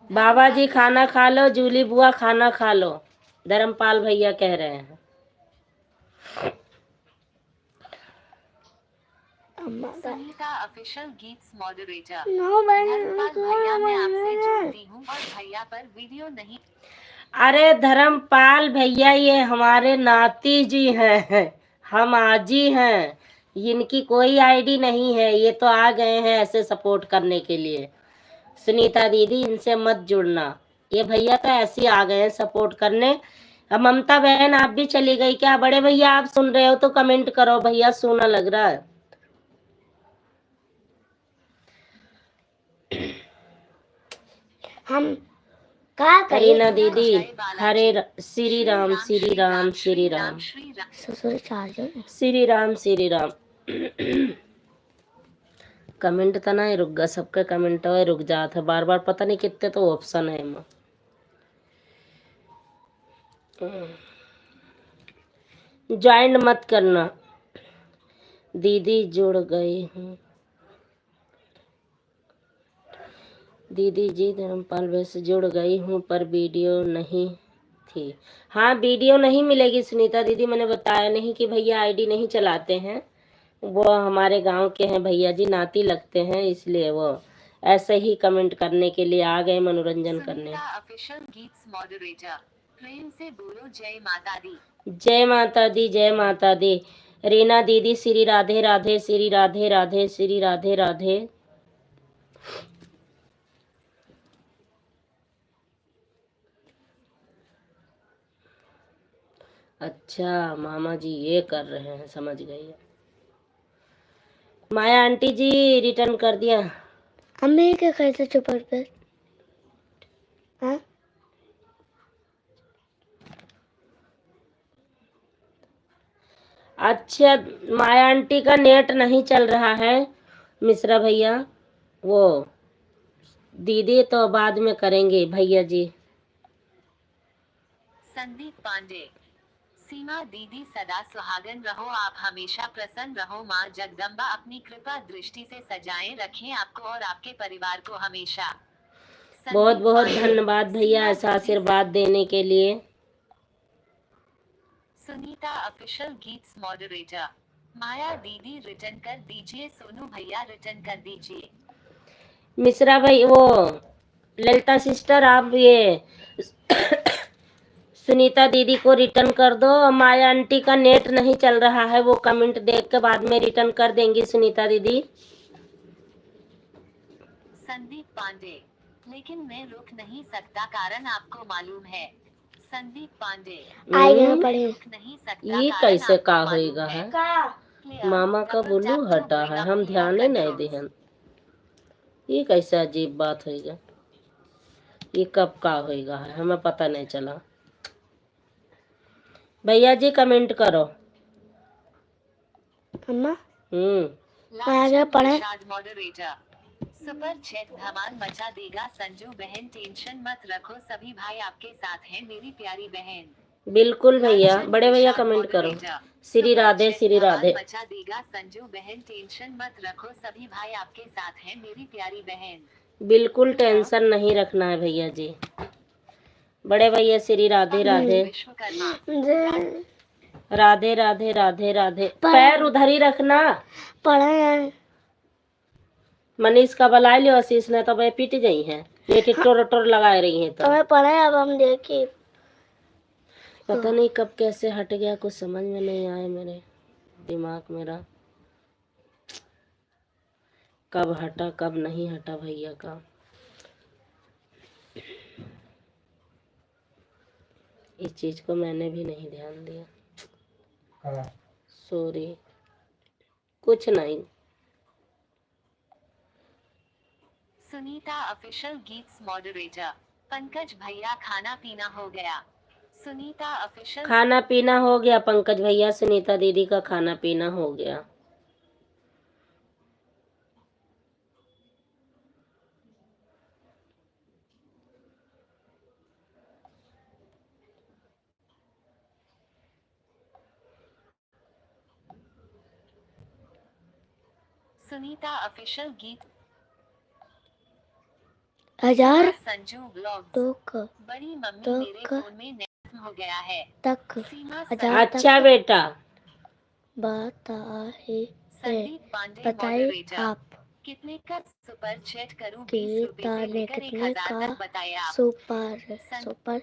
बाबा जी खाना खा लो, जूली बुआ खाना खा लो, धर्मपाल भैया कह रहे हैं। Sunita official greets moderator. No Dharmpal भैया मैं आपसे जोड़ती हूँ और भैया पर वीडियो नहीं। अरे धर्मपाल भैया ये हमारे नाती जी हैं, हम आजी हैं, इनकी कोई आईडी नहीं है, ये तो आ गए हैं ऐसे सपोर्ट करने के लिए। सुनीता दीदी इनसे मत जुड़ना, ये भैया तो ऐसे ही आ गए हैं सपोर्ट करने। अब ममता बहन आप भी चली गई क्या? बड़े भैया आप सुन रहे हो तो कमेंट करो, भैया सोना लग रहा है। हम क्या करें? रीना दीदी श्री राम श्री राम श्री राम ससुर चार्जर श्री राम श्री राम। कमेंट तो ना रुक गया, सबके कमेंट है रुक जाते बार बार, पता नहीं कितने तो ऑप्शन है इनमें। ज्वाइन मत करना। दीदी जुड़ गई हूँ। दीदी जी धर्मपाल वैसे जुड़ गई हूँ पर वीडियो नहीं थी। हाँ वीडियो नहीं मिलेगी सुनीता दीदी, मैंने बताया नहीं कि भैया आईडी नहीं चलाते हैं, वो हमारे गांव के हैं भैया जी, नाती लगते हैं, इसलिए वो ऐसे ही कमेंट करने के लिए आ गए, मनोरंजन करने। Official greets moderator. प्रेम से बोलो जय माता दी। जय माता दी, जय माता दी। रीना दीदी श्री राधे राधे, श्री राधे राधे, श्री राधे राधे। अच्छा मामा जी ये कर रहे हैं, समझ गई। माया आंटी जी रिटर्न कर दिया। हमें क्या कैसे चुपर पे? हाँ अच्छा माया आंटी का नेट नहीं चल रहा है, मिश्रा भैया वो दीदी तो बाद में करेंगे भैया जी। संदीप पांडे, सीमा दीदी सदा सुहागन रहो, आप हमेशा प्रसन्न रहो, माँ जगदम्बा अपनी कृपा दृष्टि से सजाए रखें आपको और आपके परिवार को हमेशा। बहुत संदीप बहुत पांडे, धन्यवाद भैया सीमा ऐसा दीदी आशीर्वाद देने के लिए। सुनीता ऑफिशियल गीत्स मॉडरेटर, माया दीदी रिटर्न कर दीजिए, सोनू भैया रिटर्न कर दीजिए। मिश्रा भाई वो ललिता सिस्टर आप ये सुनीता दीदी को रिटर्न कर दो। माया आंटी का नेट नहीं चल रहा है, वो कमेंट देख के बाद में रिटर्न कर देंगी सुनीता दीदी। संदीप पांडे, लेकिन मैं रुक नहीं सकता कारण आपको मालूम है। संदीप पांडे, आएगा मैं पढ़े। रुक नहीं सकता ये कारण कैसे आपको का मालूम होएगा है? Clear. मामा का Double बुल्लू tap to हटा bring है, up हम your ध्यान नहीं controls. देहन। ये कैसे अजीब बात होएगा? ये कब का होएगा है, हमें पता नहीं चला। भैया जी कमेंट करो। अम्मा लालचंद पढ़े। निषाद मॉडरेटर, सुपर चैट धमाल मचा देगा, संजू बहन टेंशन मत रखो, सभी भाई आपके साथ हैं मेरी प्यारी बहन। बिल्कुल भैया, लालचंद बड़े भैया निषाद कमेंट करो। Moderator, Shri super Radhe chat Shri धमाल राधे। मचा देगा, संजू बहन टेंशन मत रखो, सभी भाई आपके साथ हैं मेरी प्यारी बहन। बिल्कुल टेंशन नहीं रखना है भैया जी। बड़े भैया श्री राधे राधे विश्वकर्मा, राधे राधे राधे राधे। पैर उधर ही रखना। पढ़े मनीष का बुला लियो, आशीष ने तो भाई पीट गई हैं, ये टिटोर टोर लगाए रही हैं तो। तुम्हें पढ़े अब हम देखे। पता नहीं कब कैसे हट गया, कुछ समझ में नहीं आया मेरे दिमाग मेरा, कब हटा कब नहीं हटा भैया का। इस चीज को मैंने भी नहीं ध्यान दिया, सॉरी। कुछ नहीं। सुनीता ऑफिशियल गीत्स मॉडरेटर, पंकज भैया खाना पीना हो गया। सुनीता ऑफिशियल खाना पीना हो गया पंकज भैया, सुनीता दीदी का खाना पीना हो गया। सुनीता ऑफिशियल गीत 1000 संजू ब्लॉग्स, तक बड़ी मम्मी तो मेरे फोन में नेट हो गया है। तक सीमा 1000 अच्छा तक बेटा, बताइए संदीप पांडे बताइए मॉडरेटर, आप कितने का सुपर चैट करूं, कि 20 रुपए से ताने लेकर कितने 1000 का तक बताए आप। सुपर सुपर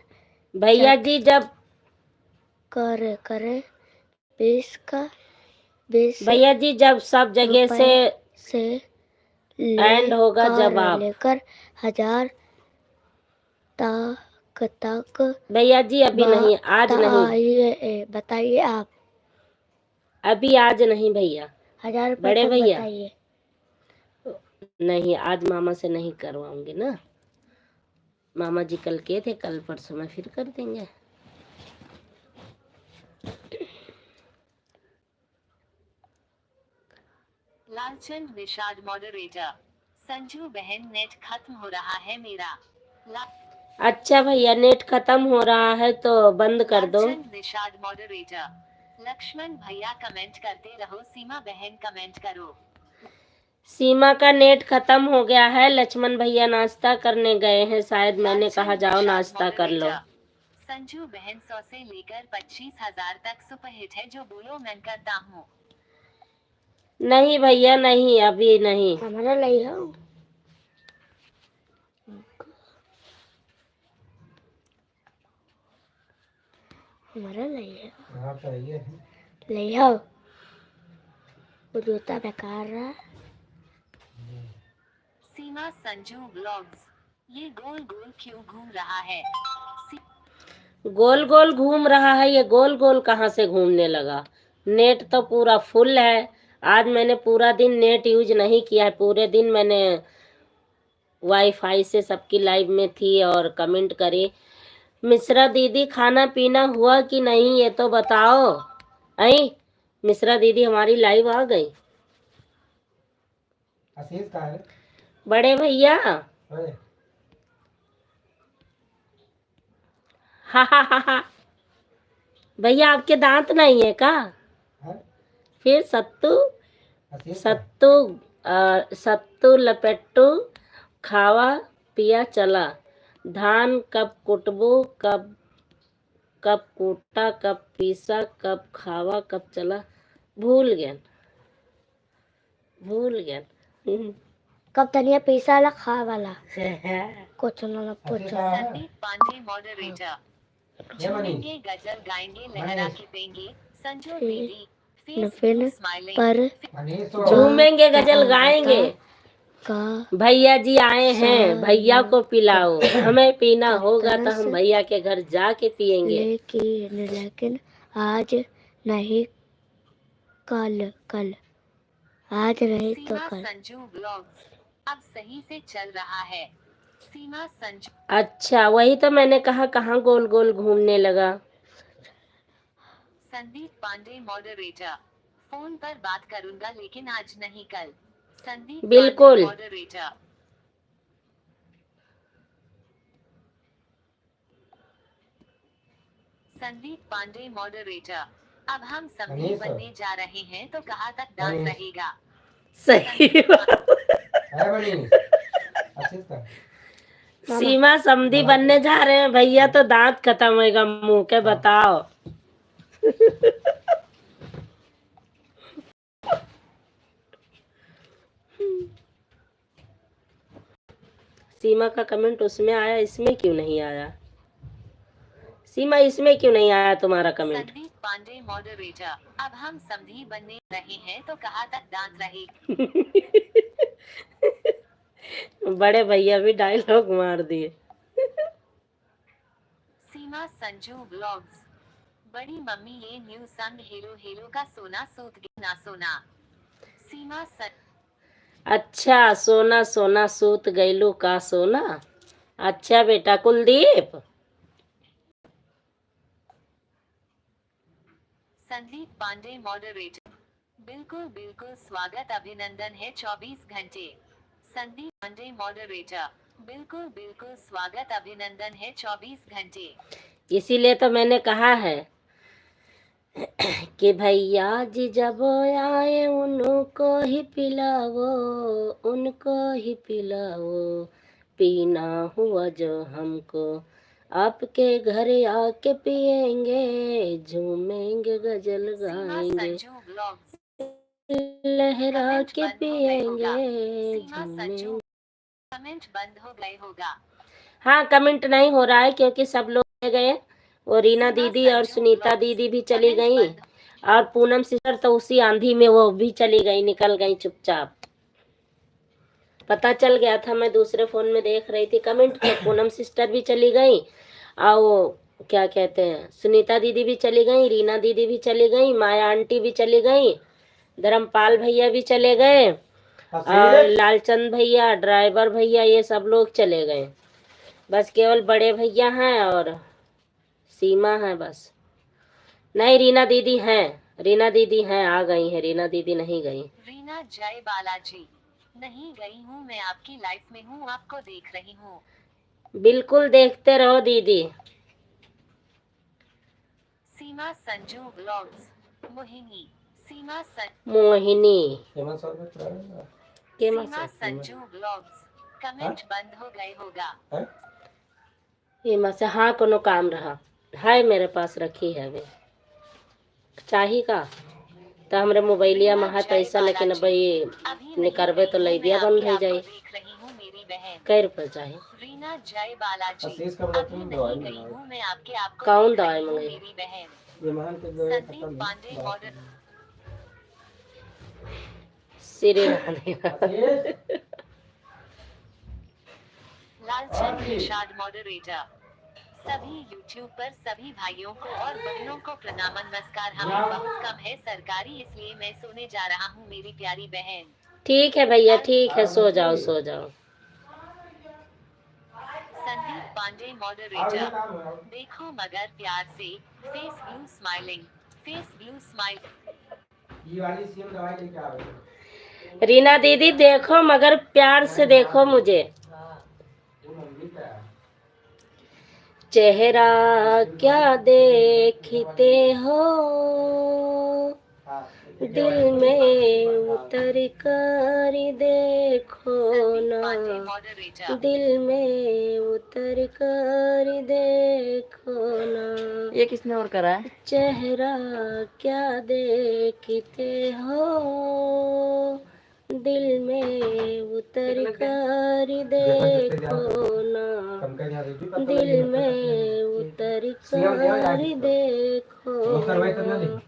भैया जी जब करे 20 का 20 भैया जी जब सब जगह रुपए से एंड होगा जब आप लेकर 1000 तक भैया जी अभी नहीं, आज नहीं, बताइए आप। अभी आज नहीं भैया। 1000 रुपए बड़े तक भैया बताइए। नहीं, आज मामा से नहीं करवाऊंगी ना, मामा जी कल के थे, कल परसों में फिर कर देंगे। लालचंद निषाद मॉडरेटर, संजू बहन नेट खत्म हो रहा है मेरा। अच्छा भैया नेट खत्म हो रहा है तो बंद कर दो। लालचंद निषाद मॉडरेटर, लक्ष्मण भैया कमेंट करते रहो, सीमा बहन कमेंट करो। सीमा का नेट खत्म हो गया है, लक्ष्मण भैया नाश्ता करने गए हैं शायद, मैंने कहा जाओ नाश्ता कर लो। संजू बहन 100 से लेकर 25,000 तक सुपरहिट है, जो बोलो मैं करता हूँ। नहीं भैया नहीं, अभी नहीं। हमारा लई हो हमारा लई है लई हो, वो जूता बेकार रहा। सीमा संजू ब्लॉग्स, ये गोल गोल क्यों घूम रहा है? गोल गोल घूम रहा है, ये गोल गोल कहाँ से घूमने लगा? नेट तो पूरा फुल है। आज मैंने पूरा दिन नेट यूज नहीं किया है, पूरे दिन मैंने वाईफाई से सबकी लाइव में थी और कमेंट करी। मिश्रा दीदी खाना पीना हुआ कि नहीं ये तो बताओ। आई मिश्रा दीदी हमारी लाइव आ गई। आशीष का है बड़े भैया। ओए, हा हा हा हा। भैया आपके दांत नहीं है का? है? फिर सत्तू आशीष का सत्तू सत्तू लपेटू खावा पिया चला। धान कब कुटबू, कब कब कूटा, कब पीसा, कब खावा, कब चला। भूल गया भूल गया। कब धनिया पीसा वाला खा वाला कुछ ना आशीष पूछो। का है संदीप पांडे मॉडरेटर ये मनी झूमेंगे गजल गाएंगे लहरा के पेंगे संजू फिर दीदी न फेस फिर ब्लू स्माइलिंग पर मनीष तो झूमेंगे गजल गाएंगे। का भैया जी आए हैं, भैया को पिलाओ। हमें पीना होगा तो हम भैया के घर जाके पियेंगे। लेकिन आज नहीं कल कल आज नहीं तो सीमा कल। संजू ब्लॉग्स अब सही से चल रहा है। सीमा संजू अच्छा वही तो मैंने कहा, कहाँ गोल गोल घूमने लगा। संदीप पांडे मॉडरेटर फोन पर बात करूंगा लेकिन आज नहीं कल। संदीप बिल्कुल। पांडे मॉडरेटर संदीप पांडे मॉडरेटर अब हम समधी मनीष। बनने जा रहे हैं तो कहाँ तक दांत मनीष। रहेगा। सही बात। है मनीष आशीष का सीमा समधी बनने जा रहे हैं भैया तो दांत खत्म होएगा मुंह के, बताओ। सीमा का कमेंट उसमें आया, इसमें क्यों नहीं आया? सीमा इसमें क्यों नहीं आया तुम्हारा कमेंट? संदीप पांडे मॉडरेटर अब हम समधी बनने रहे हैं तो कहाँ तक दांत रहेगा। बड़े भैया भी डायलॉग मार दिए। सीमा संजू ब्लॉग्स बड़ी मम्मी ये न्यू संग हेलो हेलो का सोना सूत ना सोना। सीमा अच्छा सोना सोना सूत गईलू का सोना। अच्छा बेटा कुलदीप। संदीप पांडे मॉडरेटर बिल्कुल बिल्कुल स्वागत अभिनंदन है 24 घंटे। संदीप पांडे मॉडरेटर बिल्कुल बिल्कुल स्वागत अभिनंदन है 24 घंटे। इसीलिए तो मैंने कहा है कि भैया जी जब आए उनको ही पिलाओ, उनको ही पिलाओ। पीना हुआ जो हमको आपके घर आके पिएंगे, झूमेंगे गजल सीमा गाएंगे, संजू ब्लॉग्स लहरा कमेंट के बंद हो गए होगा। पिएंगे, सीमा संजू झूमेंगे। कमेंट बंद हो गए होगा। हाँ कमेंट नहीं हो रहा है क्योंकि सब लोग चले गए। और रीना सीमा दीदी और संजू सुनीता ब्लॉग्स दीदी भी चली कमेंट गई। बंद और पूनम सिस्टर तो उसी आंधी में वो भी चली गई, निकल गई चुपचाप। पता चल गया था, मैं दूसरे फोन में देख रही थी कमेंट तो पूनम सिस्टर भी चली गई। और वो क्या कहते हैं, सुनीता दीदी भी चली गई, रीना दीदी भी चली गई, माया आंटी भी चली गई, धर्मपाल भैया भी चले गए, और लालचंद भैया, ड्राइवर भैया, ये सब लोग चले गए। बस केवल बड़े भैया हैं और सीमा है बस। नहीं रीना दीदी हैं, रीना दीदी हैं, आ गई हैं, रीना दीदी नहीं गई। रीना जय बालाजी नहीं गई हूँ मैं आपकी लाइफ में हूँ आपको देख रही हूँ। बिल्कुल देखते रहो दीदी। सीमा संजू ब्लॉग्स मोहिनी सीमा मोहिनी हेमंत सर ने कराया के सीमा मसा संजू ब्लॉग्स कमेंट बंद हो गए होगा। है ये मसा हाँ कोनो काम रहा है मेरे पास रखी है वे चाही का तो हमरे मोबाइलिया में है पैसा, लेकिन अब ये अभी निकलबे तो लैबिया बंद हो जाए। देख रही हूँ मेरी बहन कै रुपये चाहे? रीना जय बालाजी आशीष का बोला अभी तुम नहीं दवाई गई मंगाओ। हूँ मैं आपके आपको कौन देख दवाई रही हूँ मंगाई? मेरी बहन। ये महान के जो संदीप खत्म पांडे मॉडल सिरे लालचंद निषाद मॉडरेटर सभी यूट्यूब पर सभी भाइयों को और बहनों को प्रणाम नमस्कार। हमें बहुत कम है सरकारी इसलिए मैं सोने जा रहा हूँ मेरी प्यारी बहन। ठीक है भैया ठीक है, सो जाओ सो जाओ। संदीप पांडे मॉडरेटर देखो मगर प्यार से face blue smiling face blue smile. ये वाली सीएम दवाई लेके आ गए रीना दीदी देखो मगर प्यार से देखो मुझे। चेहरा क्या देखते हो, दिल में उतर कर देखो संदीप पांडे ना, मॉडरेटर दिल में उतर कर देखो ना। ये किसने और करा है? चेहरा क्या देखते हो, दिल में उतर कर देखो ना, दिल में उतर कर देखो ना।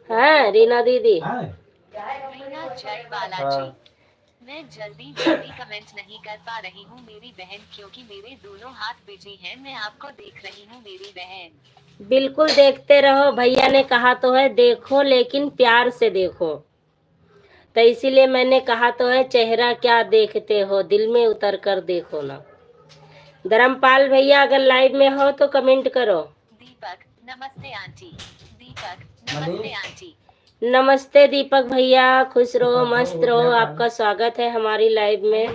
हाँ रीना दीदी। रीना जय बालाजी। मैं जल्दी जल्दी कमेंट नहीं कर पा रही हूँ मेरी बहन, क्योंकि मेरे दोनों हाथ बिजी हैं। मैं आपको देख रही हूँ मेरी बहन। बिल्कुल देखते रहो, भैया ने कहा तो है देखो, लेकिन प्यार से देखो। तो इसीलिए मैंने कहा तो है चेहरा क्या देखते हो, दिल में उतर कर देखो ना। धर्मपाल भैया अगर लाइव में हो तो कमेंट करो। दीपक नमस्ते आंटी। दीपक नमस्ते आंटी। नमस्ते दीपक भैया, खुश रहो मस्त रहो, आपका स्वागत है हमारी लाइव में।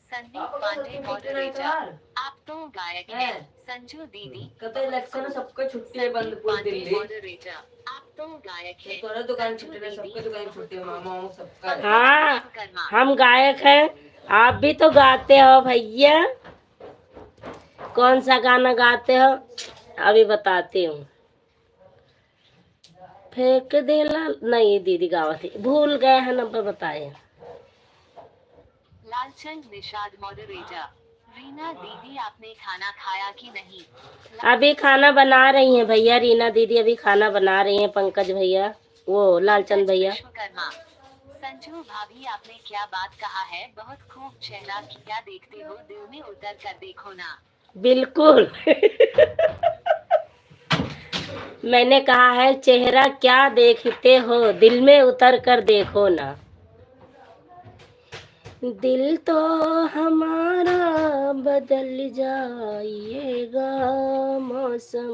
संदीप पांडे मॉडरेटर। आप तो गायक हैं। संजू दीदी। इलेक्शन सबको छुट्टी है, बंद संदीप पूरी पांडे दिल्ली। मॉडरेटर। आप तो गायक हैं। तोरा दुकान संजू छुट्टी है, सबका दीदी। दुकान छुट्टी है, मामा सबका। हाँ विश्वकर्मा। हम गायक हैं, आप भी तो गाते हो भैया। कौन सा गाना गाते हो अभी बताती हूँ। फेंक देला नहीं दीदी गावा थी, भूल गए हैं नंबर बताए। लालचंद निषाद मॉडरेटर। रीना दीदी आपने खाना खाया कि नहीं? अभी खाना बना रही हैं भैया, रीना दीदी अभी खाना बना रही हैं, पंकज भैया वो लालचंद भैया। विश्वकर्मा। संजू भाभी आपने क्या बात कहा है? बहुत खूब। चेहरा क्या देखते हो, दिल में उतर कर देखो ना। बिल्कुल मैंने कहा है चेहरा क्या देखते हो, दिल में उतर कर देखो ना। दिल तो हमारा बदल जाइएगा, मौसम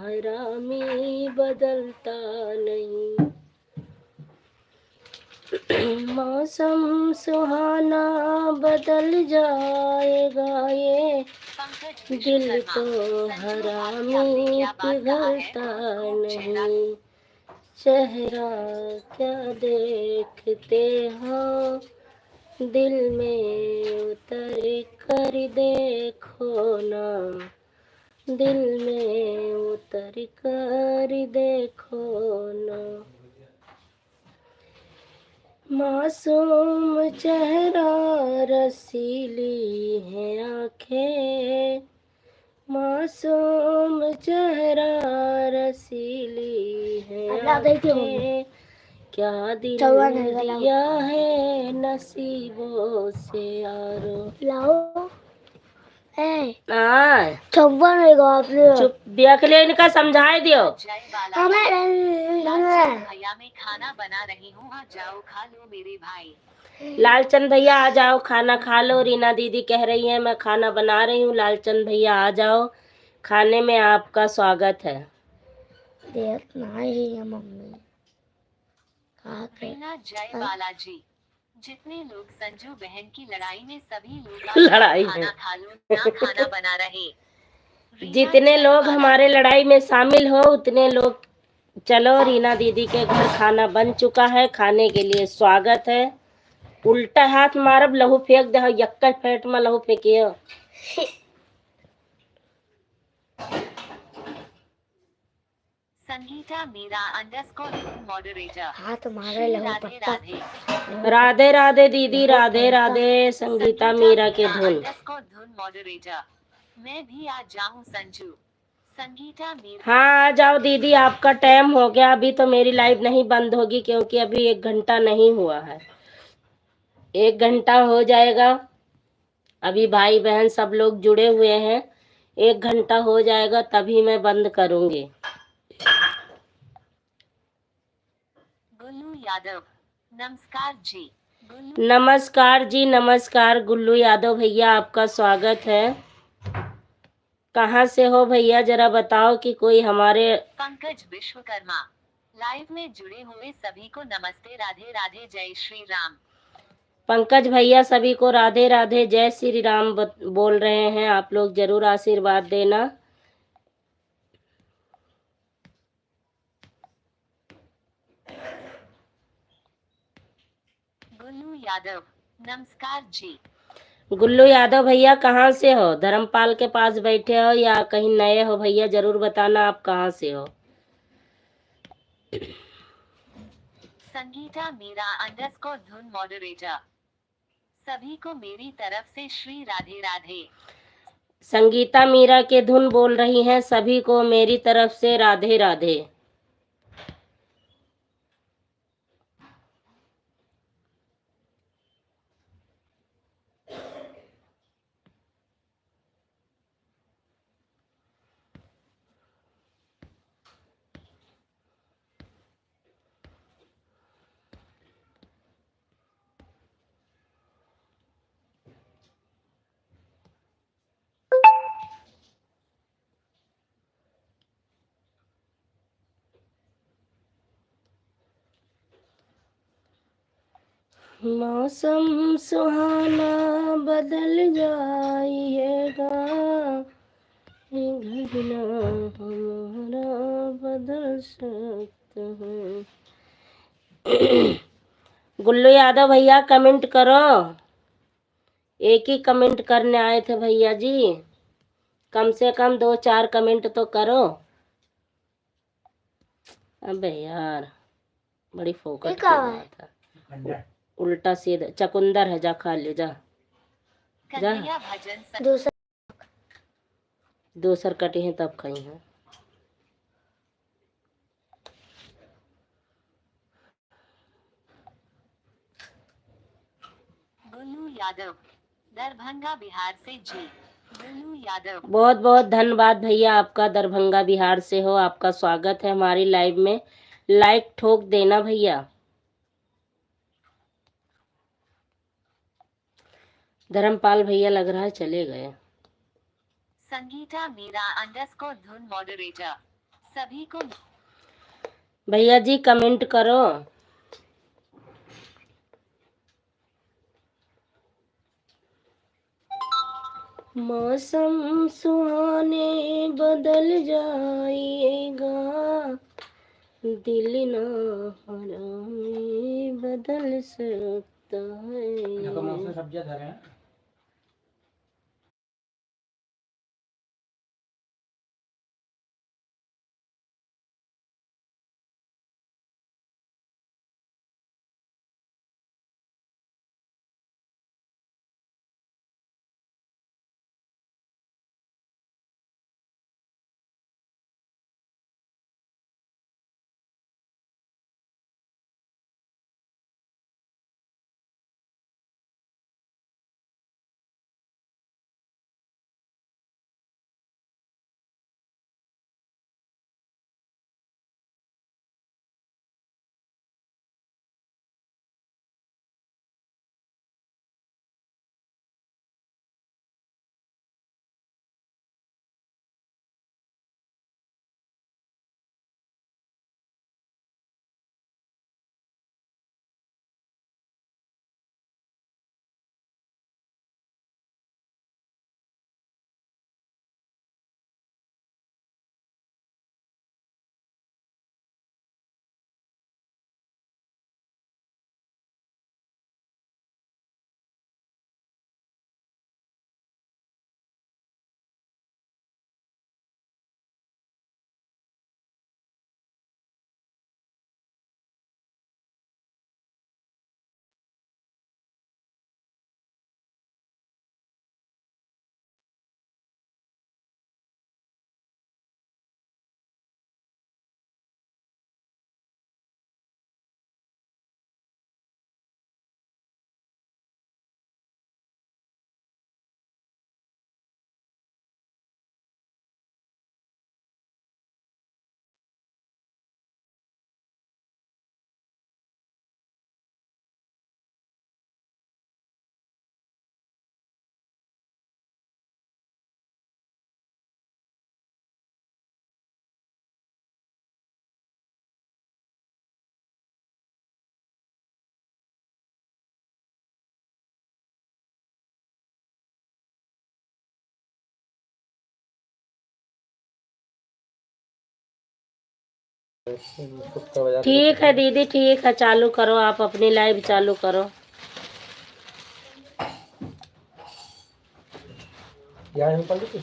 हरामी बदलता नहीं। मौसम सुहाना बदल जाएगा, ये पंकज दिल विश्वकर्मा। तो संजू भाभी आपने हरामी क्या बात कहा है? पिघलता बहुत खूब। चेहरा नहीं। चेहरा क्या देखते हो, दिल में उतर कर देखो ना, दिल में उतर कर देखो ना। मासूम चेहरा रसीली है आंखें, मासूम चेहरा रसीली है आंखें, क्या दिल दिया है नसीबों से यारो। लाओ हाँ चौवन रहेगा आपने। चुप देख ले, इनका समझाई दियो। जय बालाजी। लालचंद भैया मैं खाना बना रही हूँ, आ जाओ खा लो मेरे भाई। लालचंद भैया आ जाओ खाना खा लो, रीना दीदी कह रही है मैं खाना बना रही हूँ। लालचंद भैया आ जाओ, खाने में आपका स्वागत है। देखना ही है मम्मी। रीना जय बालाजी। जितने लोग संजू बहन की लड़ाई में, सभी लोग लड़ाई खाना में। खा लो ना, खाना बना रहे। रीना जितने जय लोग बालाजी। हमारे लड़ाई में शामिल हो उतने लोग चलो। रीना दीदी के घर खाना बन चुका है, खाने के लिए स्वागत है। उल्टा हाथ मारब लहू फेंक दे, यक्का फेट में लहू फेंकियो। Sangeeta Meera underscore moderator. हाथ मारे श्री लहू राधे पट्टा। राधे। राधे राधे दीदी, राधे राधे। संगीता मीरा के धुन। अंडरस्कोर धुन मॉडरेटर। मैं भी आ जाऊं संजू? संगीता मीरा। हाँ आ जाओ दीदी, आपका टाइम हो गया। अभी तो मेरी लाइव नहीं बंद होगी क्योंकि अभी 1 घंटा नहीं हुआ है। 1 घंटा हो जाएगा, अभी भाई बहन सब लोग जुड़े हुए हैं। 1 घंटा हो जाएगा तभी मैं बंद करूंगी। गुल्लू यादव। नमस्कार जी। नमस्कार जी, नमस्कार गुल्लू यादव भैया, आपका स्वागत है। कहाँ से हो भैया जरा बताओ कि कोई हमारे। पंकज विश्वकर्मा। लाइव में जुड़े हुए सभी को नमस्ते, राधे राधे, जय श्री राम। पंकज भैया सभी को राधे राधे, जय श्री राम बोल रहे हैं। आप लोग जरूर आशीर्वाद देना। गुल्लू यादव, नमस्कार जी। गुल्लू यादव भैया कहाँ से हो? धर्मपाल के पास बैठे हो या कहीं नए हो भैया? जरूर बताना आप कहाँ से हो। संगीता मीरा अंडरस्कोर धुन मॉडरेटर, सभी को मेरी तरफ से श्री राधे राधे। संगीता मीरा के धुन बोल रही हैं, सभी को मेरी तरफ से राधे राधे। मौसम सुहाना बदल जाइएगा, ये घड़ना हमारा बदल सकता है। गुल्लू यादव भैया कमेंट करो। एक ही कमेंट करने आए थे भैया जी, कम से कम 2-4 कमेंट तो करो। अबे यार बड़ी फोकट की बात है। उल्टा सीधा चकुंदर है, जा खा ले जा। कन्हैया भजन दूसरा दूसर कटी है तब खाई है। गुल्लू यादव, दरभंगा बिहार से जी। गुल्लू यादव, बहुत बहुत धन्यवाद भैया आपका, दरभंगा बिहार से हो। आपका स्वागत है हमारी लाइव में। लाइक ठोक देना भैया। धर्मपाल भैया लग रहा है चले गए। संगीता मीरा अंडरस्कोर धुन मॉडरेटर, सभी को भैया जी कमेंट करो। मौसम सुहाने बदल जाइएगा, दिल ना हरामी बदल सकता देखो है। मौसम सब्जियां धरे हैं। कुत्ता बजा ठीक है दीदी, ठीक है, चालू करो, आप अपनी लाइव चालू करो। यार हम पंडित जी।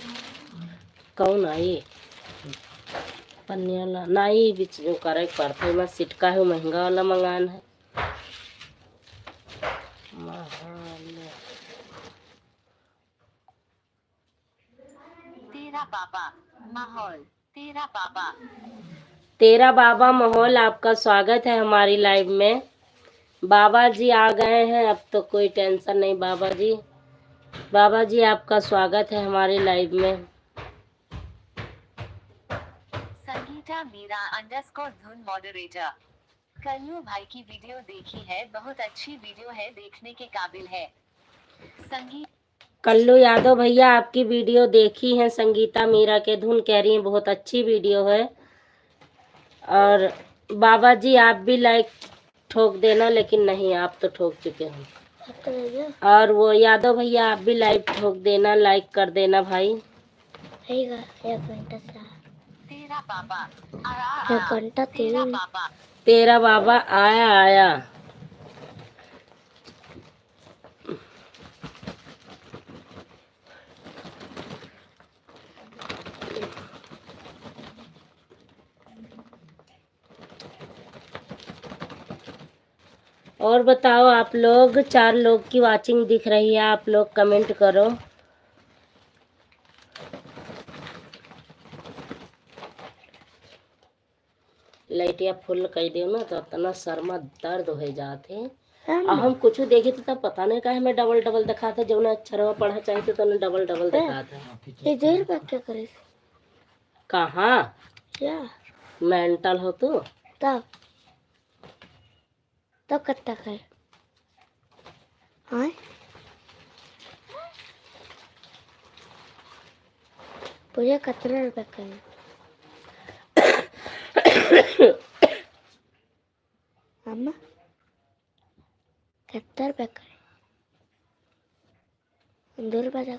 कौन आई पन्नी वाला नाई बीच जो करे करते मैं सिटका है महंगा वाला मंगान है। तेरा बाबा माहौल, तेरा बाबा तेरा बाबा माहौल, आपका स्वागत है हमारी लाइव में। बाबा जी आ गए हैं, अब तो कोई टेंशन नहीं। बाबा जी, बाबा जी आपका स्वागत है हमारी लाइव में। संगीता मीरा अंडरस्कोर धुन मॉडरेटर। कल्लू भाई की वीडियो देखी है, बहुत अच्छी वीडियो है, देखने के काबिल है। संगीत कल्लू यादव भैया आपकी वीडियो देखी है, संगीता मीरा के धुन कह रही हैं बहुत अच्छी वीडियो है। और बाबा जी आप भी लाइक ठोक देना, लेकिन नहीं आप तो ठोक चुके हैं। और वो यादव भैया आप भी लाइक ठोक देना, लाइक कर देना भाई। तेरा बाबा तेरा बाबा तेरा बाबा आया आया। और बताओ आप लोग, 4 लोग की वाचिंग दिख रही है, आप लोग कमेंट करो। लाइटिया फुल कर दियो ना तो इतना सर में दर्द हो जाते। और हम कुछ देखे थे तब पता नहीं कहे हमें डबल डबल दिखा था, जो अक्षर में पढ़ा चाहिए तो डबल डबल दिखा था। ये देर बात क्या करे कहाँ क्या मेंटल हो तू? तब कत्ता है हाँ पूजा कितना रुपए का है? अम्मा 70 रुपए का है, 2 रुपए का।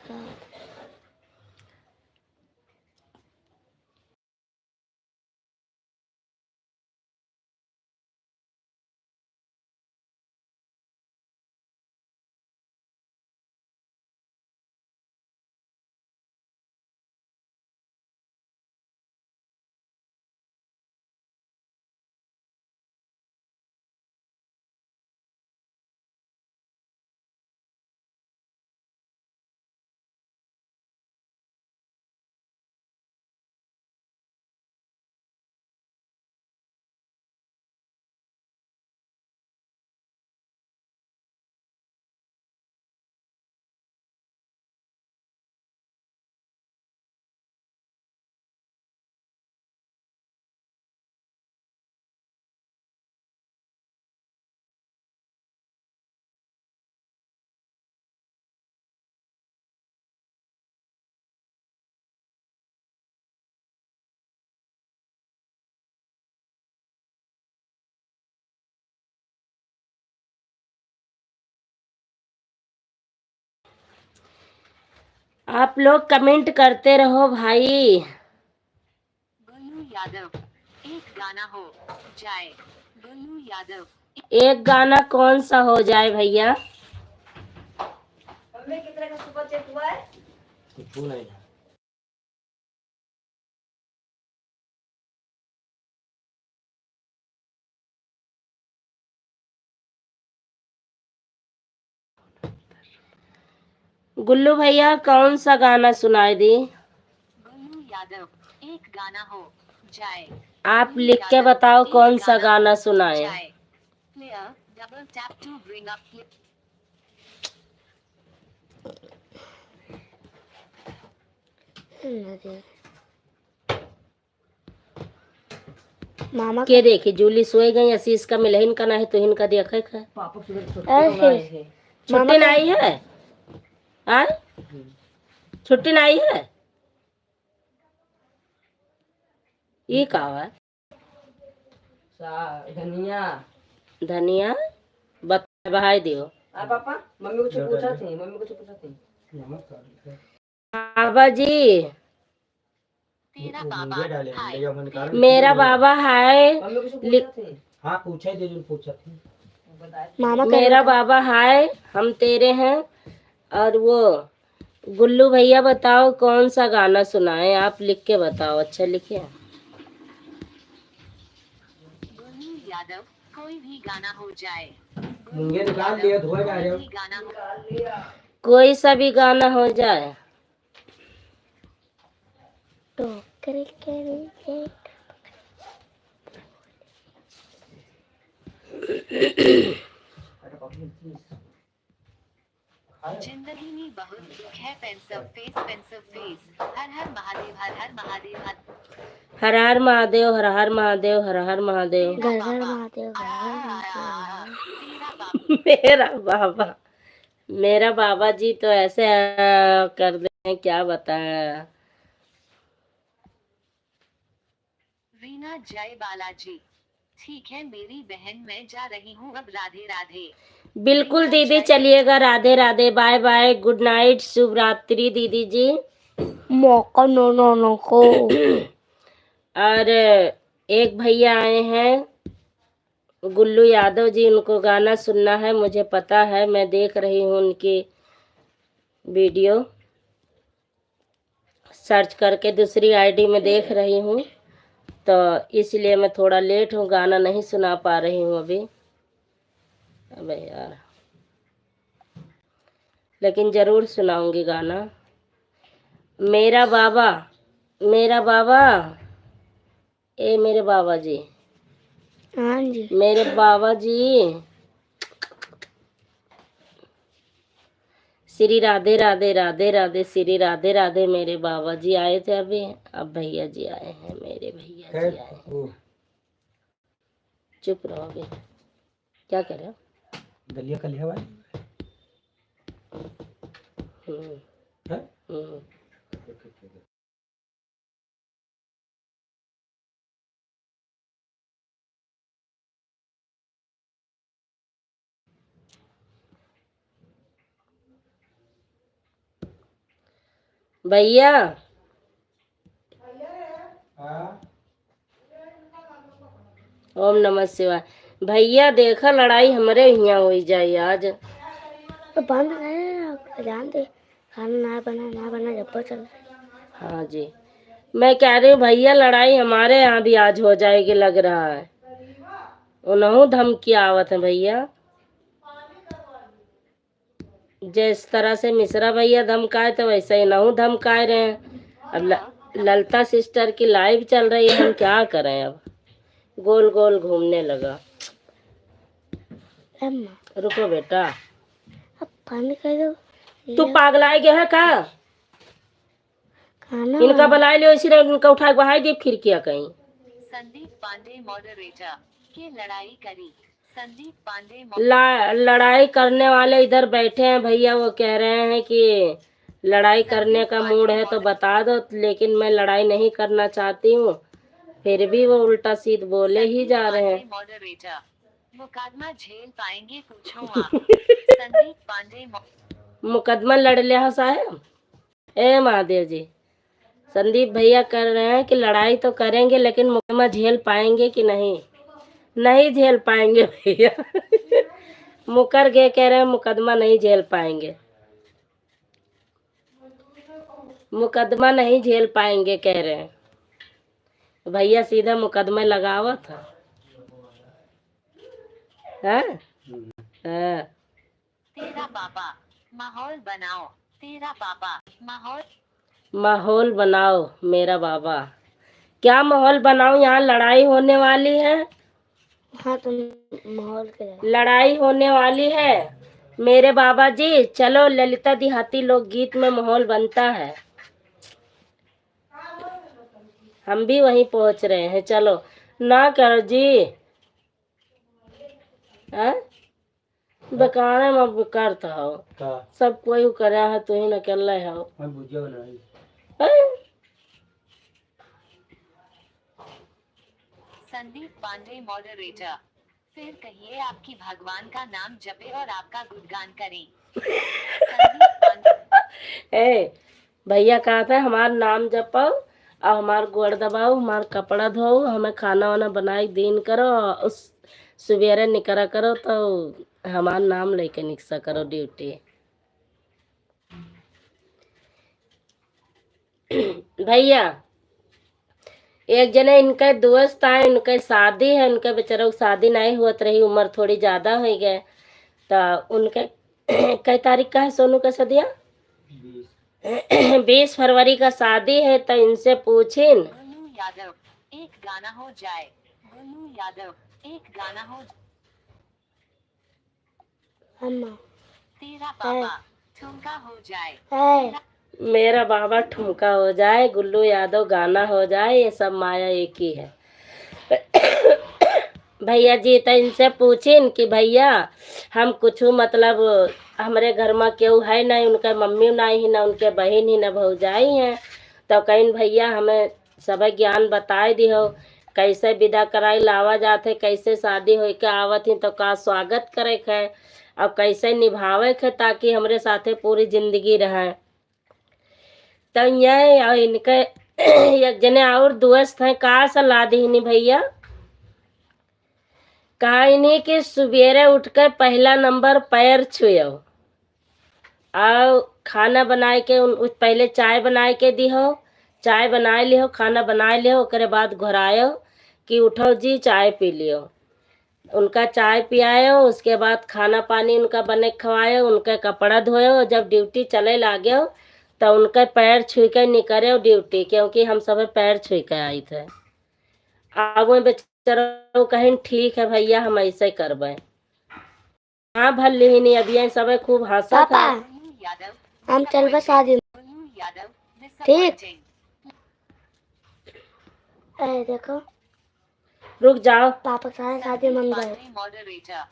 आप लोग कमेंट करते रहो भाई। गुल्लू यादव एक गाना हो जाए। गुल्लू यादव एक गाना कौन सा हो जाए भैया? मम्मी कितने का सुपर चेक हुआ है? कुछ नहीं। गुल्लू भैया कौन सा गाना सुनाई दी? गुल्लू यादव एक गाना हो जाए। आप गुल्लू लिख के यादव, बताओ एक कौन सा हो गाना सुनाए। जाए। Player, double tap to bring up clip. मामा के देखी जूली सोए गई, आशीष का मिलहिन का ना है तो इनका देखे है। पापा सुबह ऐसे छुट्टी ना आई है आ? छुट्टी ना आई है ये कहा है? धनिया। धनिया बता बहाई दियो। पापा मम्मी को कुछ पूछा थी, मम्मी को कुछ पूछा थी। नमस्कार। बाबा जी तेरा वो बाबा मुंगे डाले हाय। ले मैंने कहा मेरा बाबा हाय मम्मी कुछ लिख- पूछा थे हाँ पूछा ही दे पूछा थी मामा मेरा बाबा हाय हम तेरे हैं। और वो गुल्लू भैया बताओ कौन सा गाना सुनाए, आप लिख के बताओ। अच्छा लिखे। गुल्लू यादव कोई भी गाना हो जाए। मुंगे निकाल लिया धोए जा रहे हो कोई भी गाना हो। कोई सा भी गाना हो जाए। टोकरी के नीचे जिंदगी में बहुत दुख है पेंसिल फेस हर हर महादेव हर हर महादेव हर हर महादेव हर हर महादेव हर हर महादेव। घर घर महादेव घर घर महादेव। तेरा बाबा मेरा बाबा मेरा बाबा जी तो ऐसे कर दे हैं, क्या बताएं। रीना जय बालाजी। ठीक है मेरी बहन मैं जा रही हूँ अब राधे राधे। बिल्कुल दीदी चलिएगा, Radhe Radhe, bye bye, good night, शुभ रात्रि दीदी जी। मौका नो नो नो को और एक भैया आए हैं गुल्लू यादव जी, उनको गाना सुनना है, मुझे पता है, मैं देख रही हूँ उनकी वीडियो सर्च करके दूसरी आईडी में देख रही हूँ, तो इसलिए मैं थोड़ा लेट हूँ, गाना नहीं सुना पा रही हूँ अभी। अबे यार, लेकिन ज़रूर सुनाऊंगी गाना। मेरा बाबा मेरे बाबा जी, हाँ जी मेरे बाबा जी, श्री राधे राधे राधे राधे, श्री राधे राधे। मेरे बाबा जी आए थे अभी, अब भैया जी आए हैं, मेरे भैया जी आए हैं। वो चुप रहो अभी, क्या कर रहे हो? दलिया का लिया हुआ है हम्म, हैं? हम्म। भैया हाँ ओम नमः शिवाय। भैया देखा लड़ाई हमरे यहाँ हो जाए आज। तो बंद है जान दे खाना ना बना जब पर चल रहा हाँ जी, मैं कह रही हूँ भैया लड़ाई हमारे यहाँ भी आज हो जाएगी लग रहा है। उन्होंने धमकी आवत है भैया, जिस तरह से मिश्रा भैया धमकाए तो वैसे ही नहू धमकाए रहे हैं। अब ललता सिस्टर की लाइव चल रही है, हम क्या करें अब, गोल गोल घूमने लगा। अम्मा रुको बेटा, अब बंद कर दो तू पागलाए गया है का? खाना इनका बुलाए लियो, इसी इनका उठा के बहाई दी खिड़कियाँ कहीं। संदीप पांडे मॉडरेटर के लड़ाई करी। संदीप पांडे लड़ाई करने वाले इधर बैठे हैं भैया, वो कह रहे हैं कि लड़ाई करने का मूड है तो बता दो, लेकिन मैं लड़ाई नहीं करना चाहती हूँ, फिर भी वो उल्टा सीध बोले ही जा रहे हैं। मॉडरेटर मुकदमा झेल पाएंगे पूछो आप। संदीप पांडे मुकदमा लड़ लिया साहब। ए महादेव जी, संदीप भैया कर रहे हैं कि लड़ाई तो करेंगे लेकिन मुकदमा झेल पाएंगे कि नहीं? नहीं झेल पाएंगे भैया। मुकर गए, कह रहे हैं मुकदमा नहीं झेल पाएंगे, मुकदमा नहीं झेल पाएंगे कह रहे हैं भैया, सीधा मुकदमा लगावा था। हाँ? हाँ। तेरा पापा माहौल बनाओ। तेरा पापा माहौल बनाओ। मेरा बाबा क्या माहौल बनाओ, यहाँ लड़ाई होने वाली है। हाँ तुम माहौल के लड़ाई होने वाली है मेरे बाबा जी, चलो ललिता देहाती लोकगीत में माहौल बनता है, हम भी वहीं पहुंच रहे हैं, चलो ना करो जी। बकाने में करता हो, का सब कोई करे है, तू ही न कर ले हो। मैं भुजिया बनाई संदीप पांडे मॉडरेटर फिर कहिए आपकी भगवान का नाम जपे और आपका गुणगान करें। संदीप पांडे ए भैया कहा था हमारा नाम जपो अब हमार गोड़ दबाओ, हमार कपड़ा धो, हमें खाना वाना बनाए दिन करो, उस सवेरे निकला करो तो हमार नाम लेके निकसा करो ड्यूटी। भैया एक जने इनका दोस्त है, इनका शादी है, उनके बेचारा शादी नहीं हुआ रही, उम्र थोड़ी ज्यादा हो गए तो उनके कई तारीख का है सोनू का सदिया? 20 फरवरी का शादी है, तो इनसे पूछिन। गुल्लू यादव एक गाना हो जाए। गुल्लू यादव एक गाना हो अम्मा तेरा पापा ठुमका हो जाए। है मेरा बाबा ठुमका हो जाए, गुल्लू यादव गाना हो जाए, ये सब माया एक ही है। भैया जी तो इनसे पूछिन कि भैया हम कुछ मतलब हमारे घर में क्यों है नहीं, उनका मम्मी नहीं, ना उनके बहन ही, ना भौजाई हैं, तो कहीं भैया हमें सब ज्ञान बताए दिहो, कैसे विदा कराई लावा जाते, कैसे शादी हो के आवत ही तो का स्वागत करे है, अब कैसे निभावे है ताकि हमरे साथे पूरी जिंदगी रहे। तो ये और इनके एक जने और दोस्त हैं, का सलाह दी भैया? कहा इन्हीं कि सवेरे उठकर पहला नंबर पैर छुओ और खाना बनाए के पहले चाय बनाए के दिहो, चाय बनाए लिहो, खाना बनाए लिहो, ओकरे बाद घरायो कि उठो जी चाय पी लियो, उनका चाय पियायो, उसके बाद खाना पानी उनका बने खवायो, उनके कपड़ा धोयो, जब ड्यूटी चले लागो तो उनके पैर छू के निकलो ड्यूटी, क्योंकि हम सब पैर छू के आई थे। अब वो बेचारा कहीं ठीक है भैया हम ऐसे करबे। हाँ भले ही नहीं, अभी सब खूब हंसा था। पापा गुल्लू यादव हम चल बस शादी गुल्लू यादव ठीक। disappointing। अरे देखो रुक जाओ। पापा कहा शादी में हम गए। पांडे मॉडरेटर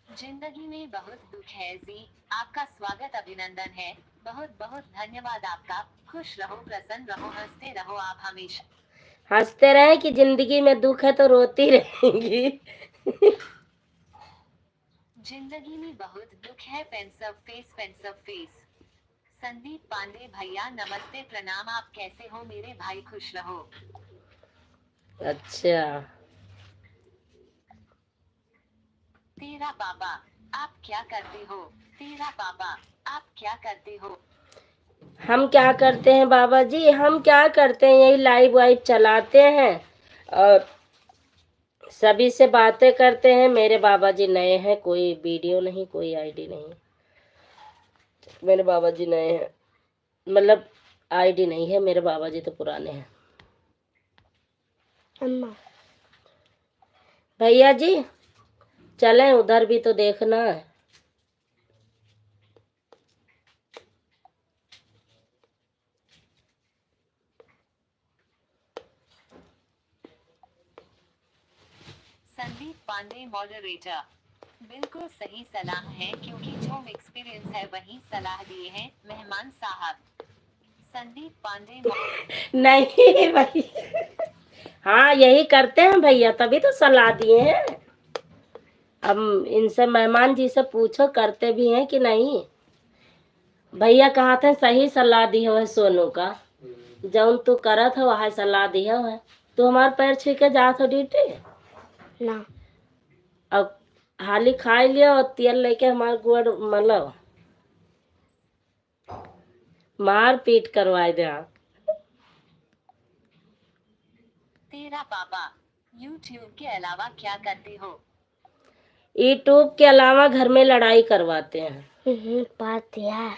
जिंदगी में बहुत दुख है जी, आपका स्वागत अभिनंदन है, बहुत बहुत धन्यवाद आपका, खुश रहो प्रसन्न रहो हंसते रहो आप हमेशा। हंसते रहे कि जिंदगी में दुख है तो रोती रहेंगी। जिंदगी में बहुत दुख है पेंसिव फेस। संदीप पांडे भैया नमस्ते प्रणाम, आप कैसे हो मेरे भाई, खुश रहो। अच्छा तेरा पापा आप क्या करते हो? तेरा पापा आप क्या करते हो? हम क्या करते हैं बाबा जी, हम क्या करते हैं, यही लाइव वाइव चलाते हैं और सभी से बातें करते हैं। मेरे बाबा जी नए हैं, कोई वीडियो नहीं, कोई आईडी नहीं, मेरे बाबा जी नए हैं, मतलब आईडी नहीं है, मेरे बाबा जी तो पुराने हैं। अम्मा भैया जी चलें, उधर भी तो देखना है। संदीप पांडे मॉडरेटर बिल्कुल सही सलाह है, क्योंकि जो एक्सपीरियंस है वही सलाह दिए हैं मेहमान साहब। संदीप पांडे नहीं भाई, हाँ यही करते हैं भैया, तभी तो सलाह दिए हैं। अब इनसे मेहमान जी से पूछो करते भी हैं कि नहीं। भैया कहा थे सही सलाह दी हो है सोनू का, जौन तू करत हो वह सलाह दी हो है, तू हमार पैर छू के जात हो ड्यूटी, ना अब हाली खाई लियो और तेल लेके हमार गोड़ मतलब मार पीट करवाए दे आप। तेरा पापा यूट्यूब के अलावा क्या करते हो? यूट्यूब के अलावा घर में लड़ाई करवाते हैं। बात दिया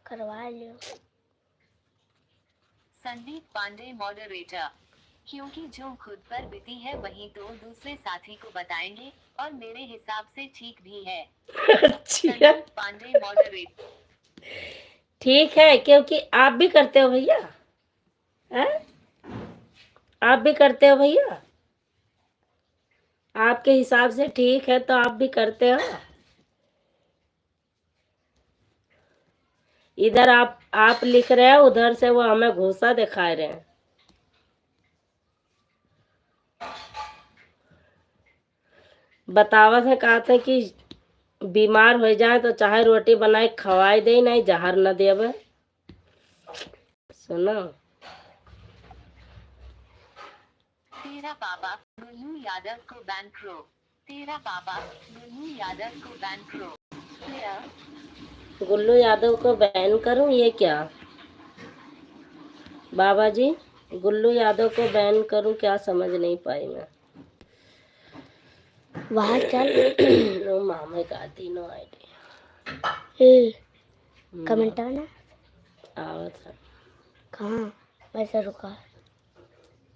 करवा लियो। संदीप पांडे मॉडरेटर क्योंकि जो खुद पर बीती है वही तो दूसरे साथी को बताएंगे, और मेरे हिसाब से ठीक भी है। संदीप पांडे मॉडरेटर ठीक है, क्योंकि आप भी करते हो भैया, हैं? आप भी करते हो भैया, आपके हिसाब से ठीक है तो आप भी करते हो। इधर आप लिख रहे हैं, उधर से वो हमें घूसा दिखा रहे हैं। बतावत है, कहते कि बीमार हो जाए तो चाहे रोटी बनाए खवाई दे, नहीं जहर न देवे। सुनो, तेरा पापा गुल्लू यादव को बैन करो। तेरा पापा गुल्लू यादव को बैन करो। प्लेयर गुल्लू यादव को बैन करूं, ये क्या बाबा जी? गुल्लू यादव को बैन करूं, क्या समझ नहीं पाई मैं। वहाँ चल। नो मामा का तीनों आईडी कमेंट आना आवत है। कहाँ वैसे रुका।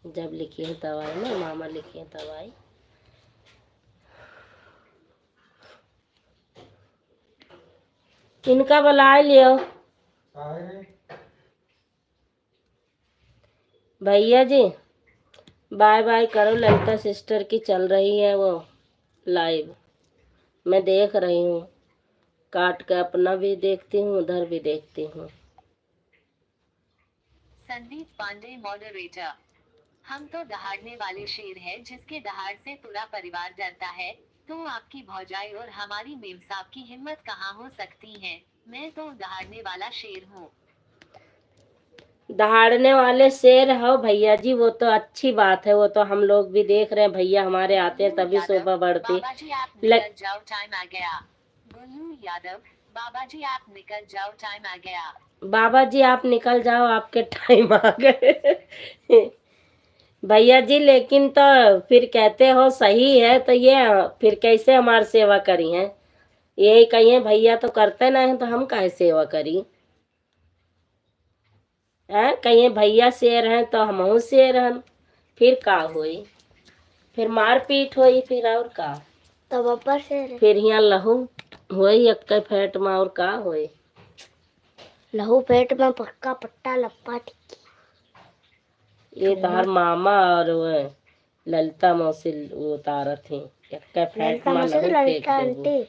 जब लिखी है तब आई ना, मामा लिखी है तब आई। इनका बुला लियो भैया जी। बाय बाय करो, ललिता सिस्टर की चल रही है वो लाइव, मैं देख रही हूँ। काट के अपना भी देखती हूँ, उधर भी देखती हूँ। संदीप पांडे मॉडरेटर। हम तो दहाड़ने वाले शेर हैं, जिसके दहाड़ से पूरा परिवार डरता है। तो आपकी भौजाई और हमारी मेम साहब की हिम्मत कहाँ हो सकती है। मैं तो दहाड़ने वाला शेर हूँ। दहाड़ने वाले शेर हो भैया जी, वो तो अच्छी बात है, वो तो हम लोग भी देख रहे हैं। भैया हमारे आते हैं तभी शोभा बढ़ती। बाबा जी आप निकल जाओ, टाइम आ गया। गुल्लू यादव, बाबा जी आप निकल जाओ, टाइम आ गया। बाबा जी आप निकल जाओ, आपके टाइम आ गए। भैया जी लेकिन तो फिर कहते हो सही है, तो ये फिर कैसे हमारी सेवा करी है? यही कहिए भैया तो करते ना है, तो हम काहे सेवा करी है? कहिए भैया शेर हैं तो हम शेर हैं, फिर का होई? फिर मार पीट होई, फिर और का? तब ऊपर से फिर यहाँ लहू होई एक फैट में, और का होई? लहू पेट में पक्का पट्टा लप्पा टिक्की। ये तार मामा और वो ललिता मौसी उतार थी, एक फैट में लहू फेंक देबो।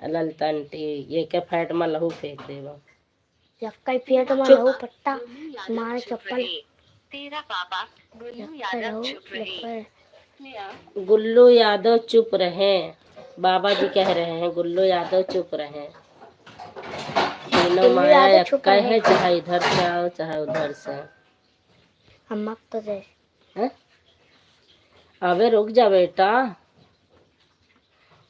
ललिता आंटी ये के फैट में लहू फेंक देबो। यक्का पेट में लहू पट्टा मार चप्पल। तेरा पापा गुल्लू यादव चुप रहे। प्लेयर गुल्लू यादव चुप रहे, बाबा जी कह रहे हैं गुल्लू यादव चुप रहे। तीनों माया यक्का है, चाहे इधर से आओ चाहे उधर से। हम तो दे हैं? अबे रुक जा बेटा,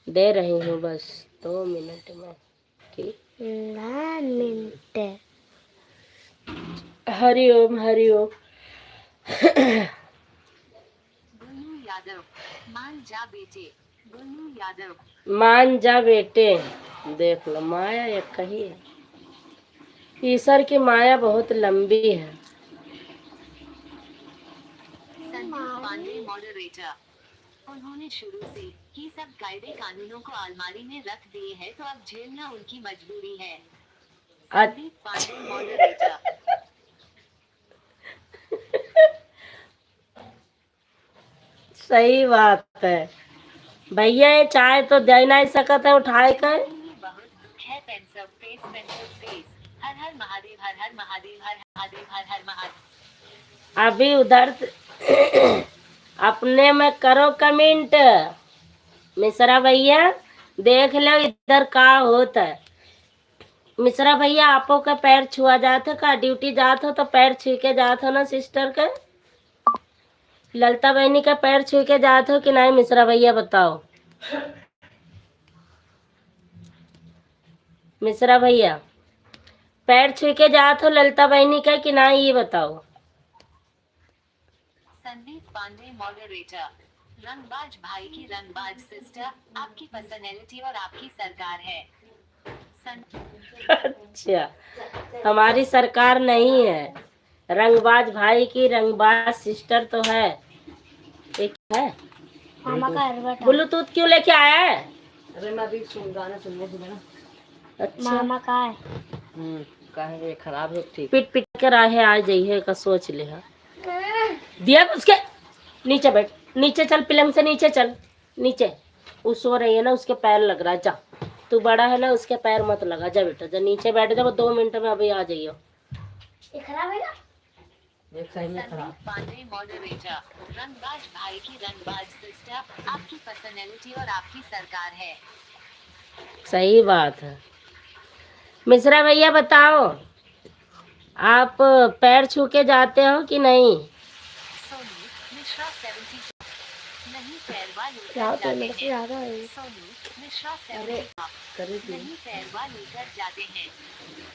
दे रही हूँ बस 2 मिनट में। ठीक, 9 मिनट। हरिओम हरिओम। गुल्लू यादव मान जा बेटे। गुल्लू यादव मान जा बेटे। देख लो माया एक कही है, ईश्वर की माया बहुत लंबी है। संदीप पांडे मॉडरेटर। उन्होंने शुरू से ही सब कायदे कानूनों को अलमारी में रख दिए हैं, तो अब झेलना उनकी मजबूरी है। संदीप पांडे मॉडरेटर। सही बात है भैया, ये चाय तो दे नहीं सकत है उठाए कर। बहुत दुख है। Pencil face. हर हर महादेव, हर हर महादेव, हर महादेव, हर हर महादेव। अभी उधर अपने में करो कमेंट, मिश्रा भैया देख लो इधर का होता है। मिश्रा भैया आपो का पैर छुआ जाते का, ड्यूटी जात हो तो पैर छू के जात हो ना सिस्टर के? ललिता बहनी का पैर छू के जात हो कि नहीं मिश्रा भैया बताओ? मिश्रा भैया पैर छू के जात हो ललिता बहनी का कि नहीं, ये बताओ। संदीप पांडे मॉडरेटर। रंगबाज भाई की रंगबाज सिस्टर, आपकी पर्सनैलिटी और आपकी सरकार है। अच्छा, हमारी सरकार नहीं है, रंगबाज भाई की रंगबाज सिस्टर तो है। एक है मामा का हेलमेट। ब्लूटूथ क्यों लेके आया है? अरे मैं अभी गाना सुनने ना। अच्छा मामा का है। काहे खराब है ठीक। पिट पिट कर आए आ जाइए का सोच ले है। दिया उसके नीचे बैठ, नीचे चल, पलंग से नीचे चल, नीचे। वो सो रही है ना, उसके पैर लग रहा है, जा तू बड़ा है ना, उसके पैर मत लगा। जा बेटा, जा नीचे बैठ जा, वो 2 मिनट में अभी आ जाइयो। ये खराब है ना? एक सही में खराब। संदीप पांडे मॉडरेटर, रंगबाज भाई की रंगबाज सिस्टर, आपकी पर्सनैलिटी और आपकी सरकार है। सही बात है। मिश्रा भैया बताओ, आप पैर छू के जाते हो कि नहीं? सोनू मिश्रा 70 नहीं पैरवा क्या लेकर तो जाते मेरे से हैं। ज्यादा है। सोनू मिश्रा 70 नहीं पैरवा लेकर जाते हैं।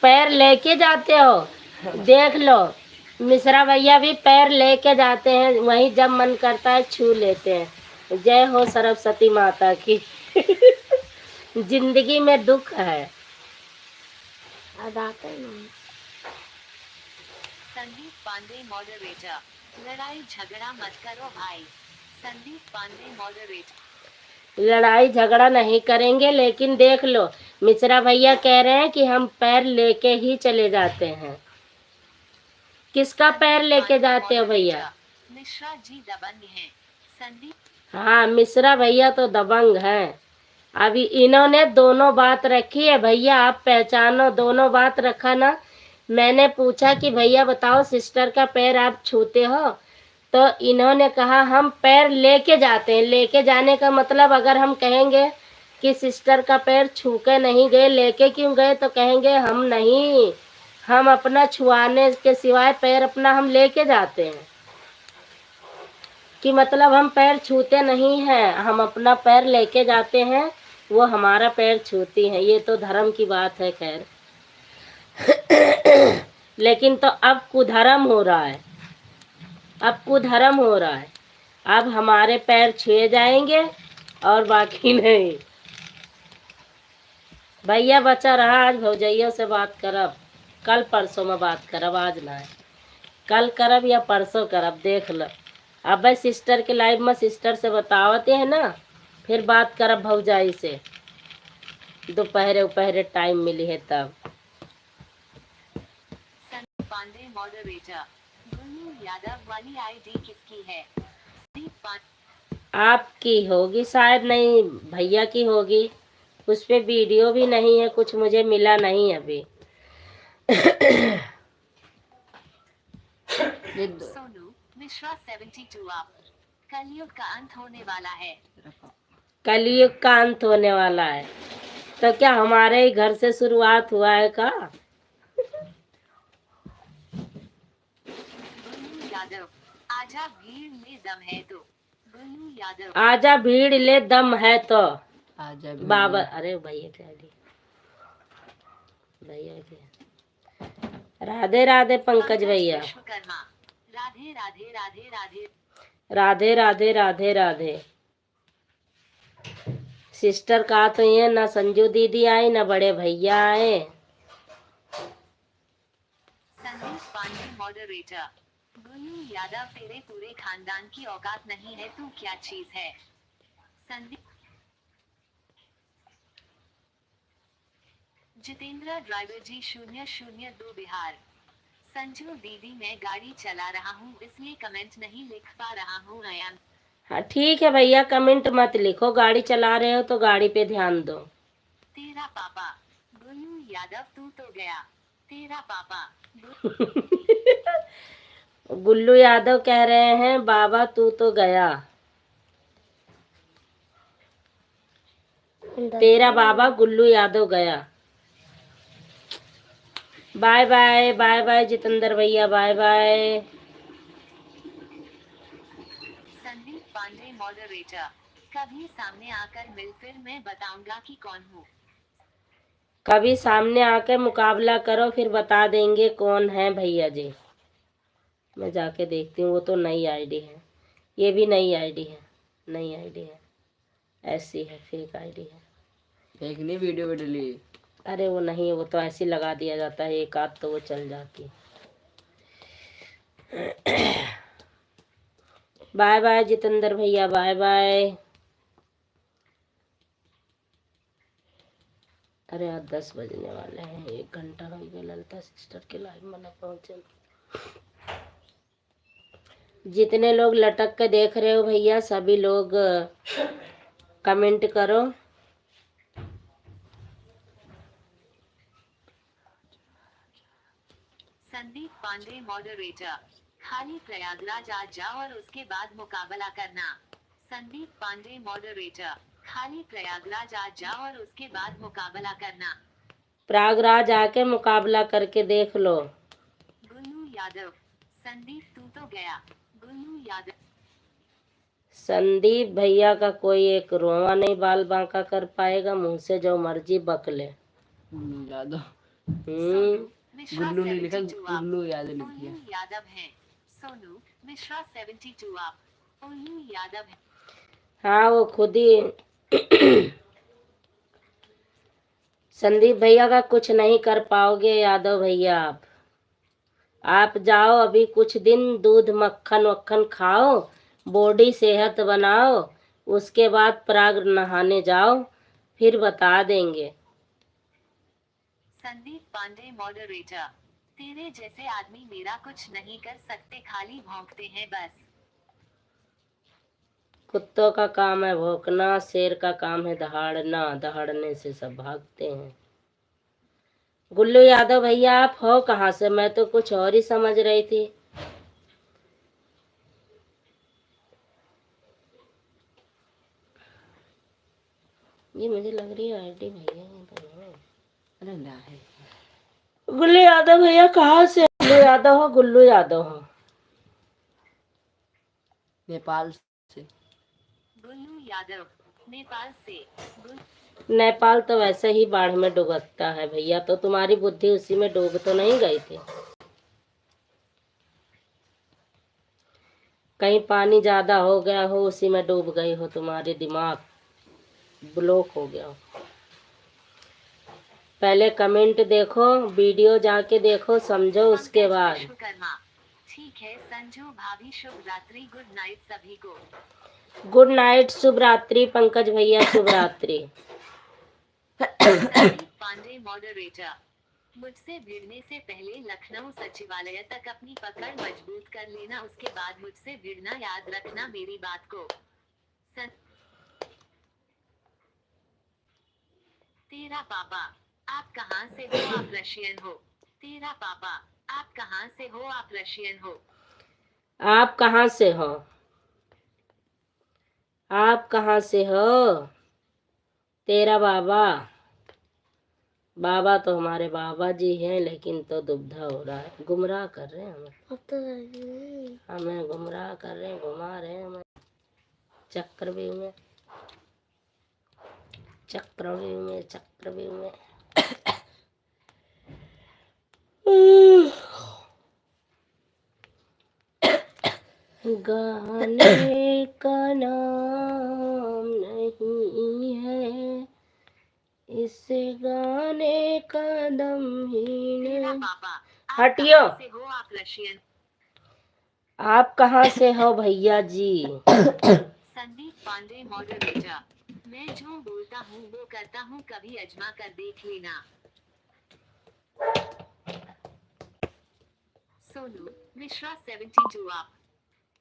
पैर लेके जाते हो? देख लो, मिश्रा भैया भी पैर लेके जाते हैं, वहीं जब मन करता है छू लेते हैं। जय हो सरस्वती माता की। जिंदगी में दुख है। अब आता है ना। संदीप पांडे मॉडरेटर, लड़ाई झगड़ा मत करो भाई। संदीप पांडे मॉडरेटर, लड़ाई झगड़ा नहीं करेंगे, लेकिन देख लो, मिश्रा भैया कह रहे हैं कि हम पैर लेके ही चले जाते हैं। किसका पैर लेके जाते हो भैया? मिश्रा जी दबंग हैं। संदीप हाँ, मिश्रा भैया तो दबंग हैं। अभी इन्होंने दोनों बात रखी है भैया, आप पहचानो, दोनों बात रखा ना। मैंने पूछा कि भैया बताओ, सिस्टर का पैर आप छूते हो? तो इन्होंने कहा हम पैर लेके जाते हैं। लेके जाने का मतलब, अगर हम कहेंगे कि सिस्टर का पैर छू के नहीं गए, लेके क्यों गए, तो कहेंगे हम नहीं, हम अपना छुआने के सिवाय पैर अपना हम लेके जाते हैं। कि मतलब हम पैर छूते नहीं हैं, हम अपना पैर लेके जाते हैं, वो हमारा पैर छूती हैं। ये तो धर्म की बात है। खैर, लेकिन तो अब कुधर्म हो रहा है, अब कुधर्म हो रहा है। अब हमारे पैर छुए जाएंगे और बाकी नहीं। भैया बचा रहा, आज भौजैया से बात करब, कल परसों में बात करब, आज ना है। कल करब या परसों करब, देख लो। अब भाई सिस्टर के लाइव में सिस्टर से बतावते हैं ना, फिर बात करब भौजाई से, दोपहरे उपहरे टाइम मिली है तब। संदीप पांडे मॉडरेटर, गुन्नू यादव वाली आईडी किसकी है? संदीप पांडे आपकी होगी शायद, नहीं भैया की होगी। उस पे वीडियो भी नहीं है, कुछ मुझे मिला नहीं अभी। सोनू मिश्रा 72 आप, कलयुग का अंत होने वाला है। कलयुग का अंत होने वाला है, तो क्या हमारे ही घर से शुरुआत हुआ है का? गुन्नू यादव, आजा भीड़ में दम है तो। गुन्नू यादव, आजा भीड़ ले दम है तो। आजा भी बाबा, अरे भैया क्या दी, भैया क्या, राधे राधे पंकज भैया, विश्वकर्मा, राधे राधे राधे राधे। राधे राधे राधे राधे। सिस्टर का तो ये ना संजू दीदी आई, ना बड़े भैया आए। संदीप पांडे मॉडरेटर, गुन्नू यादव तेरे पूरे खानदान की औकात नहीं है, तू क्या चीज है? संदीप जितेंद्र ड्राइवर जी 002 बिहार। संजू दीदी मैं गाड़ी चला रहा हूँ इसलिए कमेंट नहीं लिख पा रहा हूँ। अयान हाँ ठीक है भैया, कमेंट मत लिखो, गाड़ी चला रहे हो तो गाड़ी पे ध्यान दो। तेरा पापा गुन्नू यादव तू तो गया। तेरा पापा गुल्लू यादव कह रहे हैं बाबा तू तो गया, तेरा बाबा गुल्लू यादव गया। Bye bye, bye bye Jitendra भैया, bye bye. Sandeep Pandey moderator, कभी सामने आकर मिल फिर मैं बताऊंगा कि कौन हूँ। कभी सामने आकर मुकाबला करो, फिर बता देंगे कौन है भैया जी। मैं जाके देखती हूँ, वो तो नई आईडी है, ये भी नई आईडी है, नई आईडी है, ऐसी है, फेक आईडी है। फेक नहीं, वीडियो में डली। अरे वो नहीं, वो तो ऐसे लगा दिया जाता है, एक आध तो वो चल जाती है। बाय बाय जितेंद्र भैया, बाय बाय। अरे आज 10 बजने वाले हैं, 1 घंटा हो गया ललिता सिस्टर के लाइव में न पहुंचे। जितने लोग लटक के देख रहे हो भैया, सभी लोग कमेंट करो। संदीप पांडे मॉडरेटर, खाली प्रयागराज आ जाओ और उसके बाद मुकाबला करना। संदीप पांडे मॉडरेटर, खाली प्रयागराज आ जाओ और उसके बाद मुकाबला करना। प्रयागराज आके मुकाबला करके देख लो। गुल्लू यादव, संदीप तू तो गया। गुल्लू यादव, संदीप भैया का कोई एक रोवा नहीं बाल बांका कर पाएगा, मुंह से जो मर्जी बक ले। यादव। हम्म। मिश्रा गुल्लू नहीं लिखा, 72 आप। गुल्लू यादव लिख उल्लू दिया। यादव है। सोनू मिश्रा 72 आप। उल्लू यादव है। हाँ वो खुद ही संदीप भैया का कुछ नहीं कर पाओगे यादव भैया। आप जाओ अभी कुछ दिन दूध मक्खन वक्खन खाओ, बॉडी सेहत बनाओ, उसके बाद प्राग नहाने जाओ, फिर बता देंगे। संदीप पांडे मॉडरेटर, तेरे जैसे आदमी मेरा कुछ नहीं कर सकते, खाली भौंकते हैं बस। कुत्तों का काम है भौंकना, शेर का काम है दहाड़ना, दहाड़ने से सब भागते हैं। गुल्लू यादव भैया आप हो कहाँ से? मैं तो कुछ और ही समझ रही थी। ये मुझे लग रही है आईडी भैया ये तो है। अरे ना है। गुल्लू यादव भैया कहाँ से? गुल्लू यादव हो, गुल्लू यादव हो। नेपाल से। गुल्लू यादव, नेपाल से। नेपाल तो वैसे ही बाढ़ में डूबता है भैया, तो तुम्हारी बुद्धि उसी में डूब तो नहीं गई थी? कहीं पानी ज्यादा हो गया हो उसी में डूब गई हो, तुम्हारे दिमाग ब्लॉक हो गया हो। पहले कमेंट देखो, वीडियो जाके देखो, समझो, उसके पंकज बाद। विश्वकर्मा, ठीक है संजू भाभी, शुभ रात्रि, गुड नाइट सभी को। गुड नाइट, शुभ रात्रि पंकज भैया, शुभ रात्रि। संदीप पांडे मॉडरेटर, मुझसे भिड़ने से पहले लखनऊ सचिवालय तक अपनी पकड़ मजबूत कर लेना, उसके बाद मुझसे भिड़ना, याद रखना मेरी बात को। तेरा पापा, आप कहाँ से हो? आप रशियन हो। तेरा पापा, आप कहाँ से हो? आप रशियन हो। आप कहाँ से हो? आप कहाँ से हो? तेरा बाबा, बाबा तो हमारे बाबा जी हैं, लेकिन तो दुविधा हो रहा है, गुमराह कर रहे हैं हमें। हमें गुमराह कर रहे हैं, घुमा रहे हैं हमें चक्रव्यूह में, चक्रव्यूह में, चक्रव्यूह में। गाने का नाम नहीं है, इस गाने का दम ही तेरा नहीं। पापा, आप हटियो। कहाँ से हो? आप रशियन। आप कहाँ से हो भैया जी? संदीप पांडे मॉडरेटर, मैं जो बोलता हूँ वो करता हूँ, कभी अजमा कर देख लेना। सोनू मिश्रा 72 आप।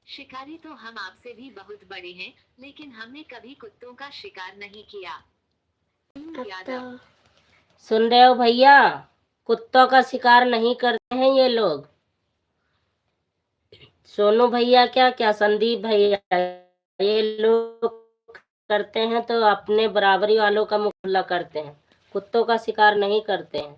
शिकारी तो हम आपसे भी बहुत बड़े हैं, लेकिन हमने कभी कुत्तों का शिकार नहीं किया। यादव, सुन रहे हो भैया, कुत्तों का शिकार नहीं करते हैं ये लोग। सोनू भैया क्या क्या संदीप भैया, ये लोग करते हैं तो अपने बराबरी वालों का मुकाबला करते हैं, कुत्तों का शिकार नहीं करते हैं।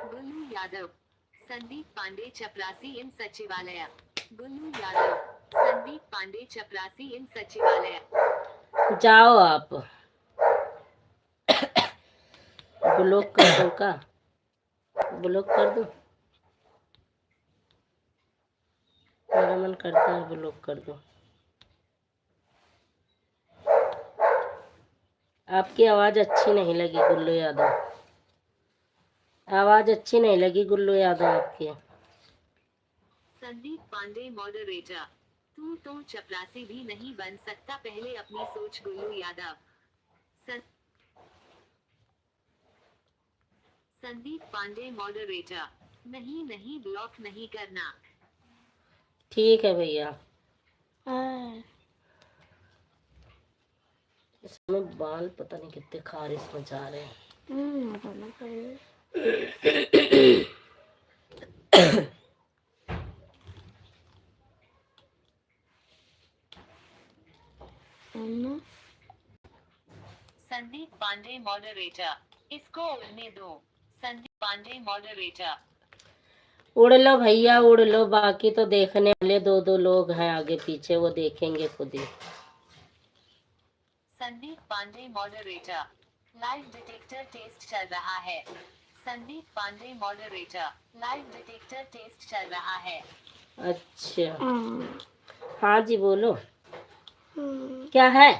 गुल्लू यादव, संदीप पांडे चपरासी इन सचिवालय। गुल्लू यादव, संदीप पांडे चपरासी इन सचिवालय। जाओ आप। ब्लॉक कर दो का? ब्लॉक कर दो? मेरा मन करता है ब्लॉक कर दो। आपकी आवाज अच्छी नहीं लगी गुल्लू यादव, आवाज अच्छी नहीं लगी गुल्लू यादव आपकी। संदीप पांडे मॉडरेटर, तू तो चपरासी भी नहीं बन सकता, पहले अपनी सोच। गुल्लू यादव, संदीप पांडे मॉडरेटर, नहीं नहीं ब्लॉक नहीं करना। ठीक है भैया। इसमें बाल पता नहीं कितने खारिश मचा रहे हैं। बताना पड़ेगा। संदीप पांडे मॉडरेटर, इसको उड़ने दो। संदीप पांडे मॉडरेटर। उड़ लो भैया उड़ लो, बाकी तो देखने वाले दो दो लोग हैं आगे पीछे, वो देखेंगे खुद ही। Sandeep Pandey moderator, live detector test चल रहा है। Sandeep Pandey moderator, live detector test चल रहा है। अच्छा हाँ जी बोलो। क्या है?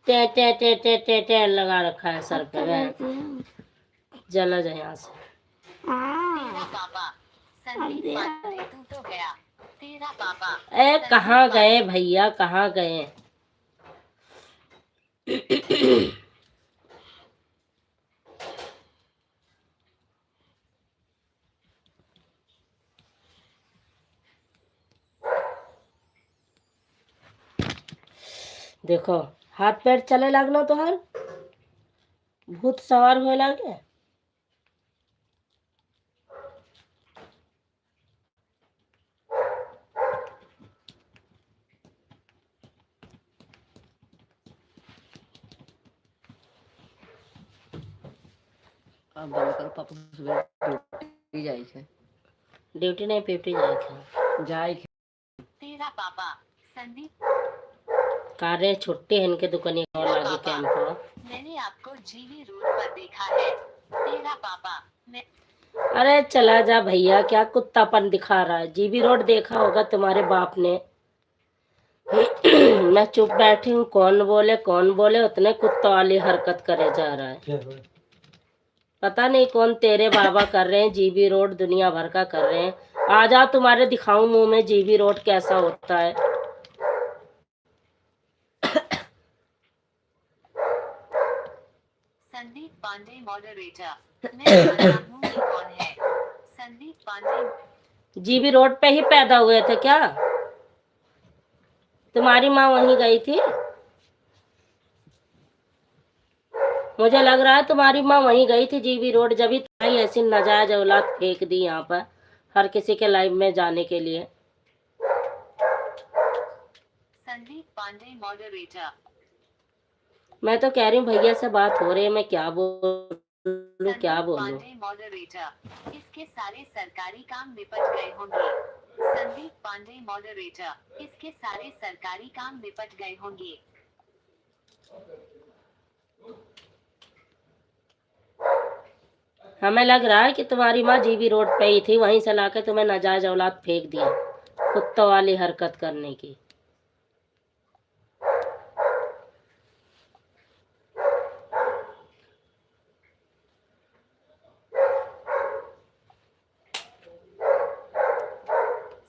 टे टे टे टे टे टे लगा रखा है सर पे। जला जाए यहाँ से। तेरा पापा संदीप पांडे, तू तो गया। तेरा पापा। ए कहाँ गए भैया, कहाँ गए? देखो हाथ पैर चले लगना तो हर भूत सवार होए लागे। अब बंद करो, पापा सुबह ड्यूटी जाए थे। ड्यूटी नहीं पेटी जाए थे। तेरा पापा संदीप। कार्य छुट्टी है इनके दुकानी और लागे कैंप। मैंने आपको जीवी रोड पर देखा है। तेरा पापा। मैं अरे चला जा भैया, क्या कुत्तापन दिखा रहा है? जीबी रोड देखा होगा तुम्हारे बाप ने। मैं चुप बैठी हूँ, कौन बोले उतने कुत्ता वाली हरकत करे जा रहा है। पता नहीं कौन तेरे बाबा कर रहे हैं, जीबी रोड दुनिया भर का कर रहे हैं। आ जाओ तुम्हारे दिखाऊं मुंह में जीबी रोड कैसा होता है। संदीप पांडे मॉडरेटर, मैं जानता हूँ ये कौन है। संदीप पांडे। जीबी रोड पे ही पैदा हुए थे क्या? तुम्हारी माँ वहीं गई थी? मुझे लग रहा है तुम्हारी माँ वहीं गई थी जीबी रोड, जब ही तुम्हारी ऐसी नाजायज औलाद फेंक दी यहाँ पर हर किसी के लाइव में जाने के लिए। संदीप पांडे मॉडरेटर। मैं तो कह रही हूँ भैया से बात हो रही है, मैं क्या बोलूं क्या बोलूं। पांडे मॉडरेटर, इसके सारे सरकारी काम निपट गए होंगे। संदीप पांडे मॉडरेटर, इसके सारे सरकारी काम निपट गए होंगे। हमें लग रहा है कि तुम्हारी माँ जीबी रोड पे ही थी, वहीं से लाके तुम्हें नाजायज औलाद फेंक दिया कुत्तों वाली हरकत करने की।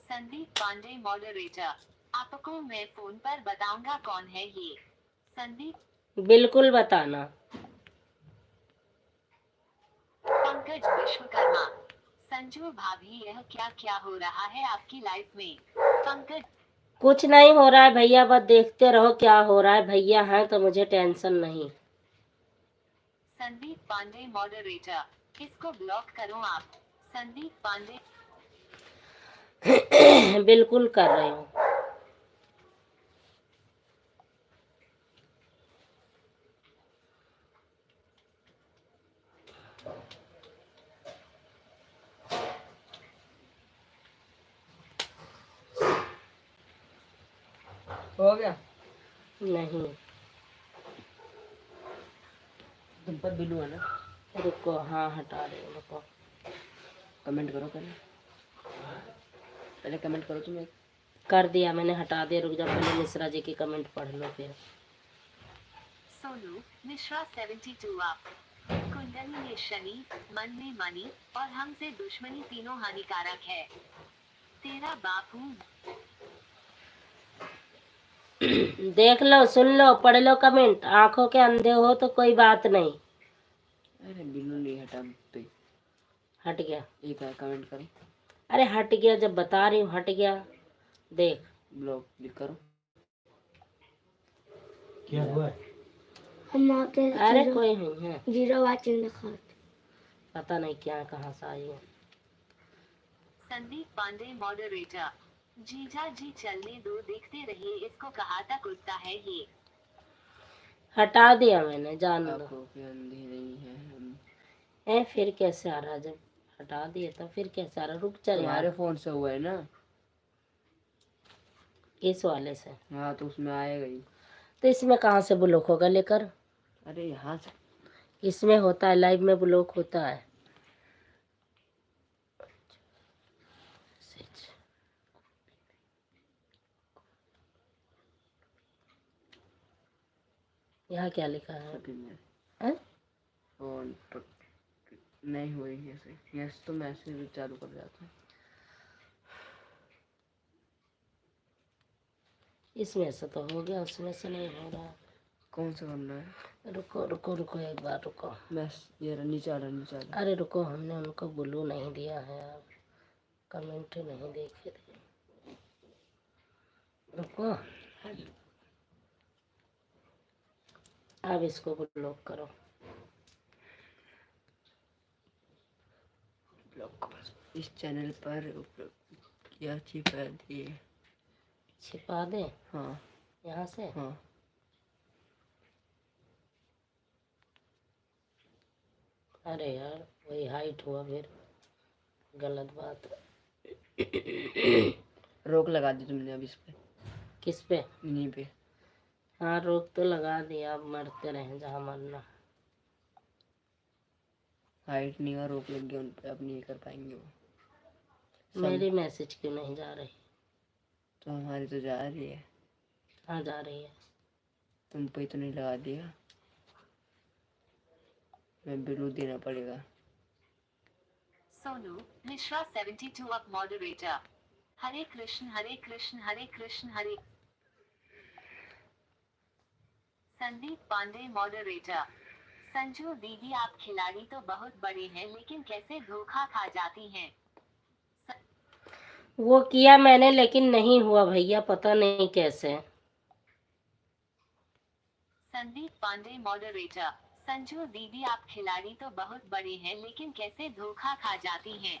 संदीप पांडे मॉडरेटर, आपको मैं फोन पर बताऊंगा कौन है ये। संदीप। बिल्कुल बताना। पंकज विश्वकर्मा। संजू भाभी, यह क्या क्या हो रहा है आपकी लाइफ में? पंकज। कुछ नहीं हो रहा है भैया, बस देखते रहो क्या हो रहा है। भैया हैं तो मुझे टेंशन नहीं। संदीप पांडे मॉडरेटर, इसको ब्लॉक करो आप। संदीप पांडे। बिल्कुल कर रही हूँ। हो गया? नहीं तुम पर बिल्लू है ना? रुको, हाँ हटा रही हूँ, रुको। कमेंट करो पहले कमेंट करो तुम। कर दिया मैंने, हटा दिया। रुक जा, पहले मिश्रा जी की कमेंट पढ़ लो फिर। सोनू मिश्रा 72 आप। कुंडली में शनि, मन में मनी और हमसे दुश्मनी तीनों हानिकारक है। तेरा बाप हूँ। देख लो, सुन लो, पढ़ लो कमेंट। आंखों के अंधे हो तो कोई बात नहीं। अरे बिल्लू नहीं हटा पे। हट गया। एक है, कमेंट करो। अरे हट गया, जब बता रही हूँ हट गया। देख ब्लॉक क्लिक करो। क्या हुआ? हम वहाँ पे अरे कोई नहीं है, जीरो वाचिंग लिखा है। पता नहीं क्या कहाँ से आई है। संदीप पांडे मॉडरेटर। जीजा जी चलने दो, देखते रहिए, इसको कहा था कुत्ता है ये। हटा दिया मैंने, जान दो। आंखों के अंधे नहीं है हम। फिर कैसे आ रहा, जब हटा दिए तो फिर कैसे आ रहा, रुक चल तुम्हारे यार। फोन से हुआ है ना? इस वाले से हाँ तो उसमें आएगा ही। तो इसमें कहाँ से ब्लॉक होगा लेकर? अरे यहाँ से। इसमें होता है, लाइव में ब्लॉक होता है। यहाँ क्या लिखा है? अभी मैं हैं? फोन नहीं हुई है सही। यस तो मैसेज भी चालू कर जाता है। इसमें से तो हो गया, उसमें से नहीं हो रहा। कौन सा करना है? रुको रुको रुको, एक बार रुको। ये रहा, नीचे आ रहा, नीचे आ रहा। अरे रुको, हमने उनको ब्लू नहीं दिया है यार, कमेंट नहीं देखे थे। रुको, अब इसको ब्लॉक करो। ब्लॉक इस चैनल पर क्या छिपा दिए? छिपा दे हाँ यहाँ से। हाँ। अरे यार वही हाइट हुआ, फिर गलत बात। रोक लगा दी तुमने अब इस पे? किस पे? इन्हीं पे। हाँ रोक तो लगा दिया, अब मरते रहे जहाँ मरना। हाइट नहीं और रोक लग गया उन पे, अब नहीं कर पाएंगे वो। मेरी मैसेज क्यों नहीं जा रही? तो हमारी तो जा रही है। हाँ जा रही है। तुम पे तो नहीं लगा दिया? मैं बिल्कुल देना पड़ेगा। Sonu Mishra 72 up moderator. हरे कृष्ण हरे कृष्ण हरे कृष्ण हरे। संदीप पांडे मॉडरेटर। संजू दीदी आप खिलाड़ी तो बहुत बड़े हैं, लेकिन कैसे धोखा खा जाती हैं? वो किया मैंने लेकिन नहीं हुआ भैया, पता नहीं कैसे। संदीप पांडे मॉडरेटर। संजू दीदी आप खिलाड़ी तो बहुत बड़े हैं, लेकिन कैसे धोखा खा जाती हैं?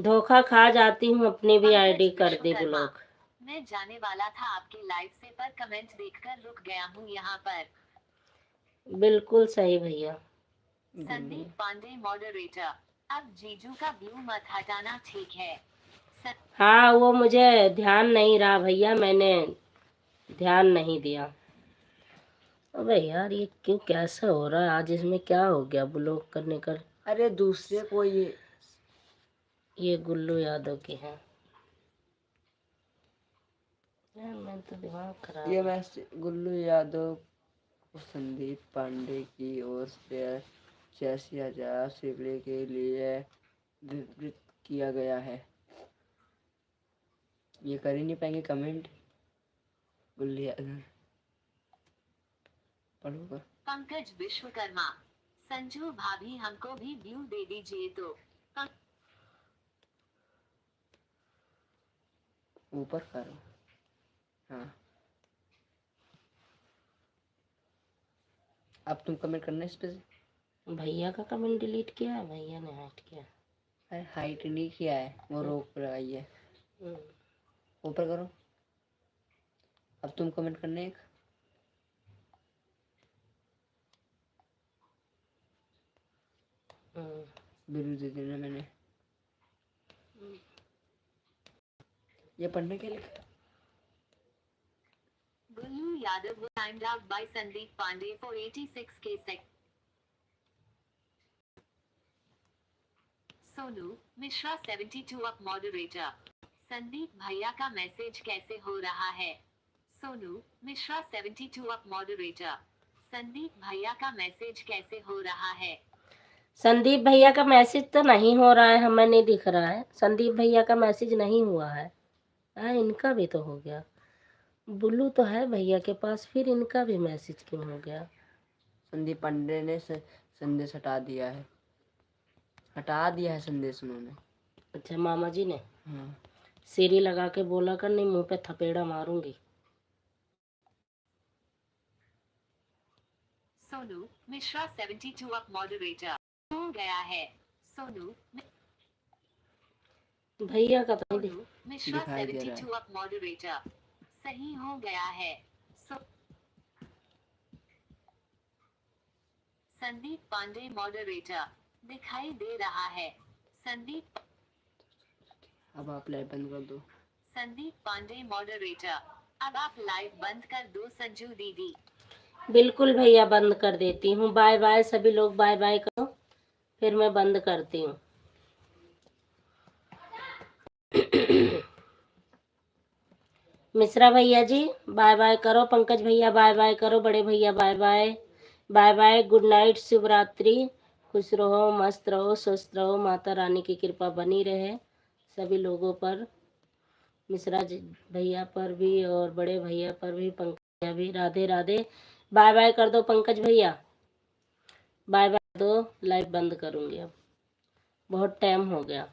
धोखा खा जाती हूँ, अपनी भी पंकज आईडी कर दी विश्वकर्मा। ब्लॉक। मैं जाने वाला था आपके लाइव से, पर कमेंट देखकर रुक गया हूँ यहाँ पर। बिल्कुल सही भैया। संदीप पांडे मॉडरेटर। अब जीजू का ब्लू मत हटाना, ठीक है? हाँ वो मुझे ध्यान नहीं रहा भैया, मैंने ध्यान नहीं दिया। अबे यार ये क्यों, कैसा हो रहा है आज, इसमें क्या हो गया ब्लॉक करने का? अरे दूसरे को ये गुल्लू यादव की है यार, मैं तो दिमाग खराब ये है। मैसेज गुल्लू यादव को संदीप पांडे की ओर से 86,000 सिगड़े के लिए विवृत किया गया है। ये कर ही नहीं पाएंगे कमेंट। गुल्लू यादव पढ़ोगा। पंकज विश्वकर्मा। संजू भाभी हमको भी ब्लू दे दीजिए तो। ऊपर करो। हाँ अब तुम कमेंट करना इस पे। भैया का कमेंट डिलीट किया है, भैया ने हाइट किया। अरे हाइट नहीं किया है, वो रोक लगाई है। हम्म, ऊपर करो। अब तुम कमेंट करना एक। बिल्लू दे देना मैंने। ये पढ़ने के लिए Gullu Yadav timed out by Sandeep Pandey for 86k sec. Sonu Mishra 72 up moderator. Sandeep भैया का मैसेज कैसे हो रहा है? Sonu Mishra 72 up moderator. संदीप भैया का मैसेज कैसे हो रहा है? संदीप भैया का मैसेज तो नहीं हो रहा है, हमें नहीं दिख रहा है। संदीप भैया का मैसेज नहीं हुआ है। इनका भी तो हो गया, ब्लू तो है भैया के पास, फिर इनका भी मैसेज क्यों हो गया? संदीप पांडे ने संदेश हटा दिया है। संदेश उन्होंने। अच्छा मामा जी ने हाँ सीरी लगा के बोला कर, नहीं मुंह पे थपेड़ा मारूंगी। सोनू मिश्रा 72 अप मॉडरेटर हो गया है। सोनू भैया का तो नहीं सोनू मिश्रा दिखाई दे रहा है। 72 अप मॉडरेटर सही हो गया है। संदीप पांडे मॉडरेटर दिखाई दे रहा है। संदीप अब आप लाइव बंद कर दो। संदीप पांडे मॉडरेटर अब आप लाइव बंद कर दो संजू दीदी। बिल्कुल भैया बंद कर देती हूँ। बाय बाय सभी लोग, बाय बाय करो, फिर मैं बंद करती हूँ। मिश्रा भैया जी बाय बाय करो, पंकज भैया बाय बाय करो, बड़े भैया bye bye, bye bye, good night, शुभ रात्रि, खुश रहो, मस्त रहो, स्वस्थ रहो, माता रानी की कृपा बनी रहे सभी लोगों पर, मिश्रा जी भैया पर भी और बड़े भैया पर भी, पंकज भैया भी। राधे राधे। बाय बाय कर दो पंकज भैया, बाय बाय दो, लाइव बंद करूंगी अब, बहुत टाइम हो गया।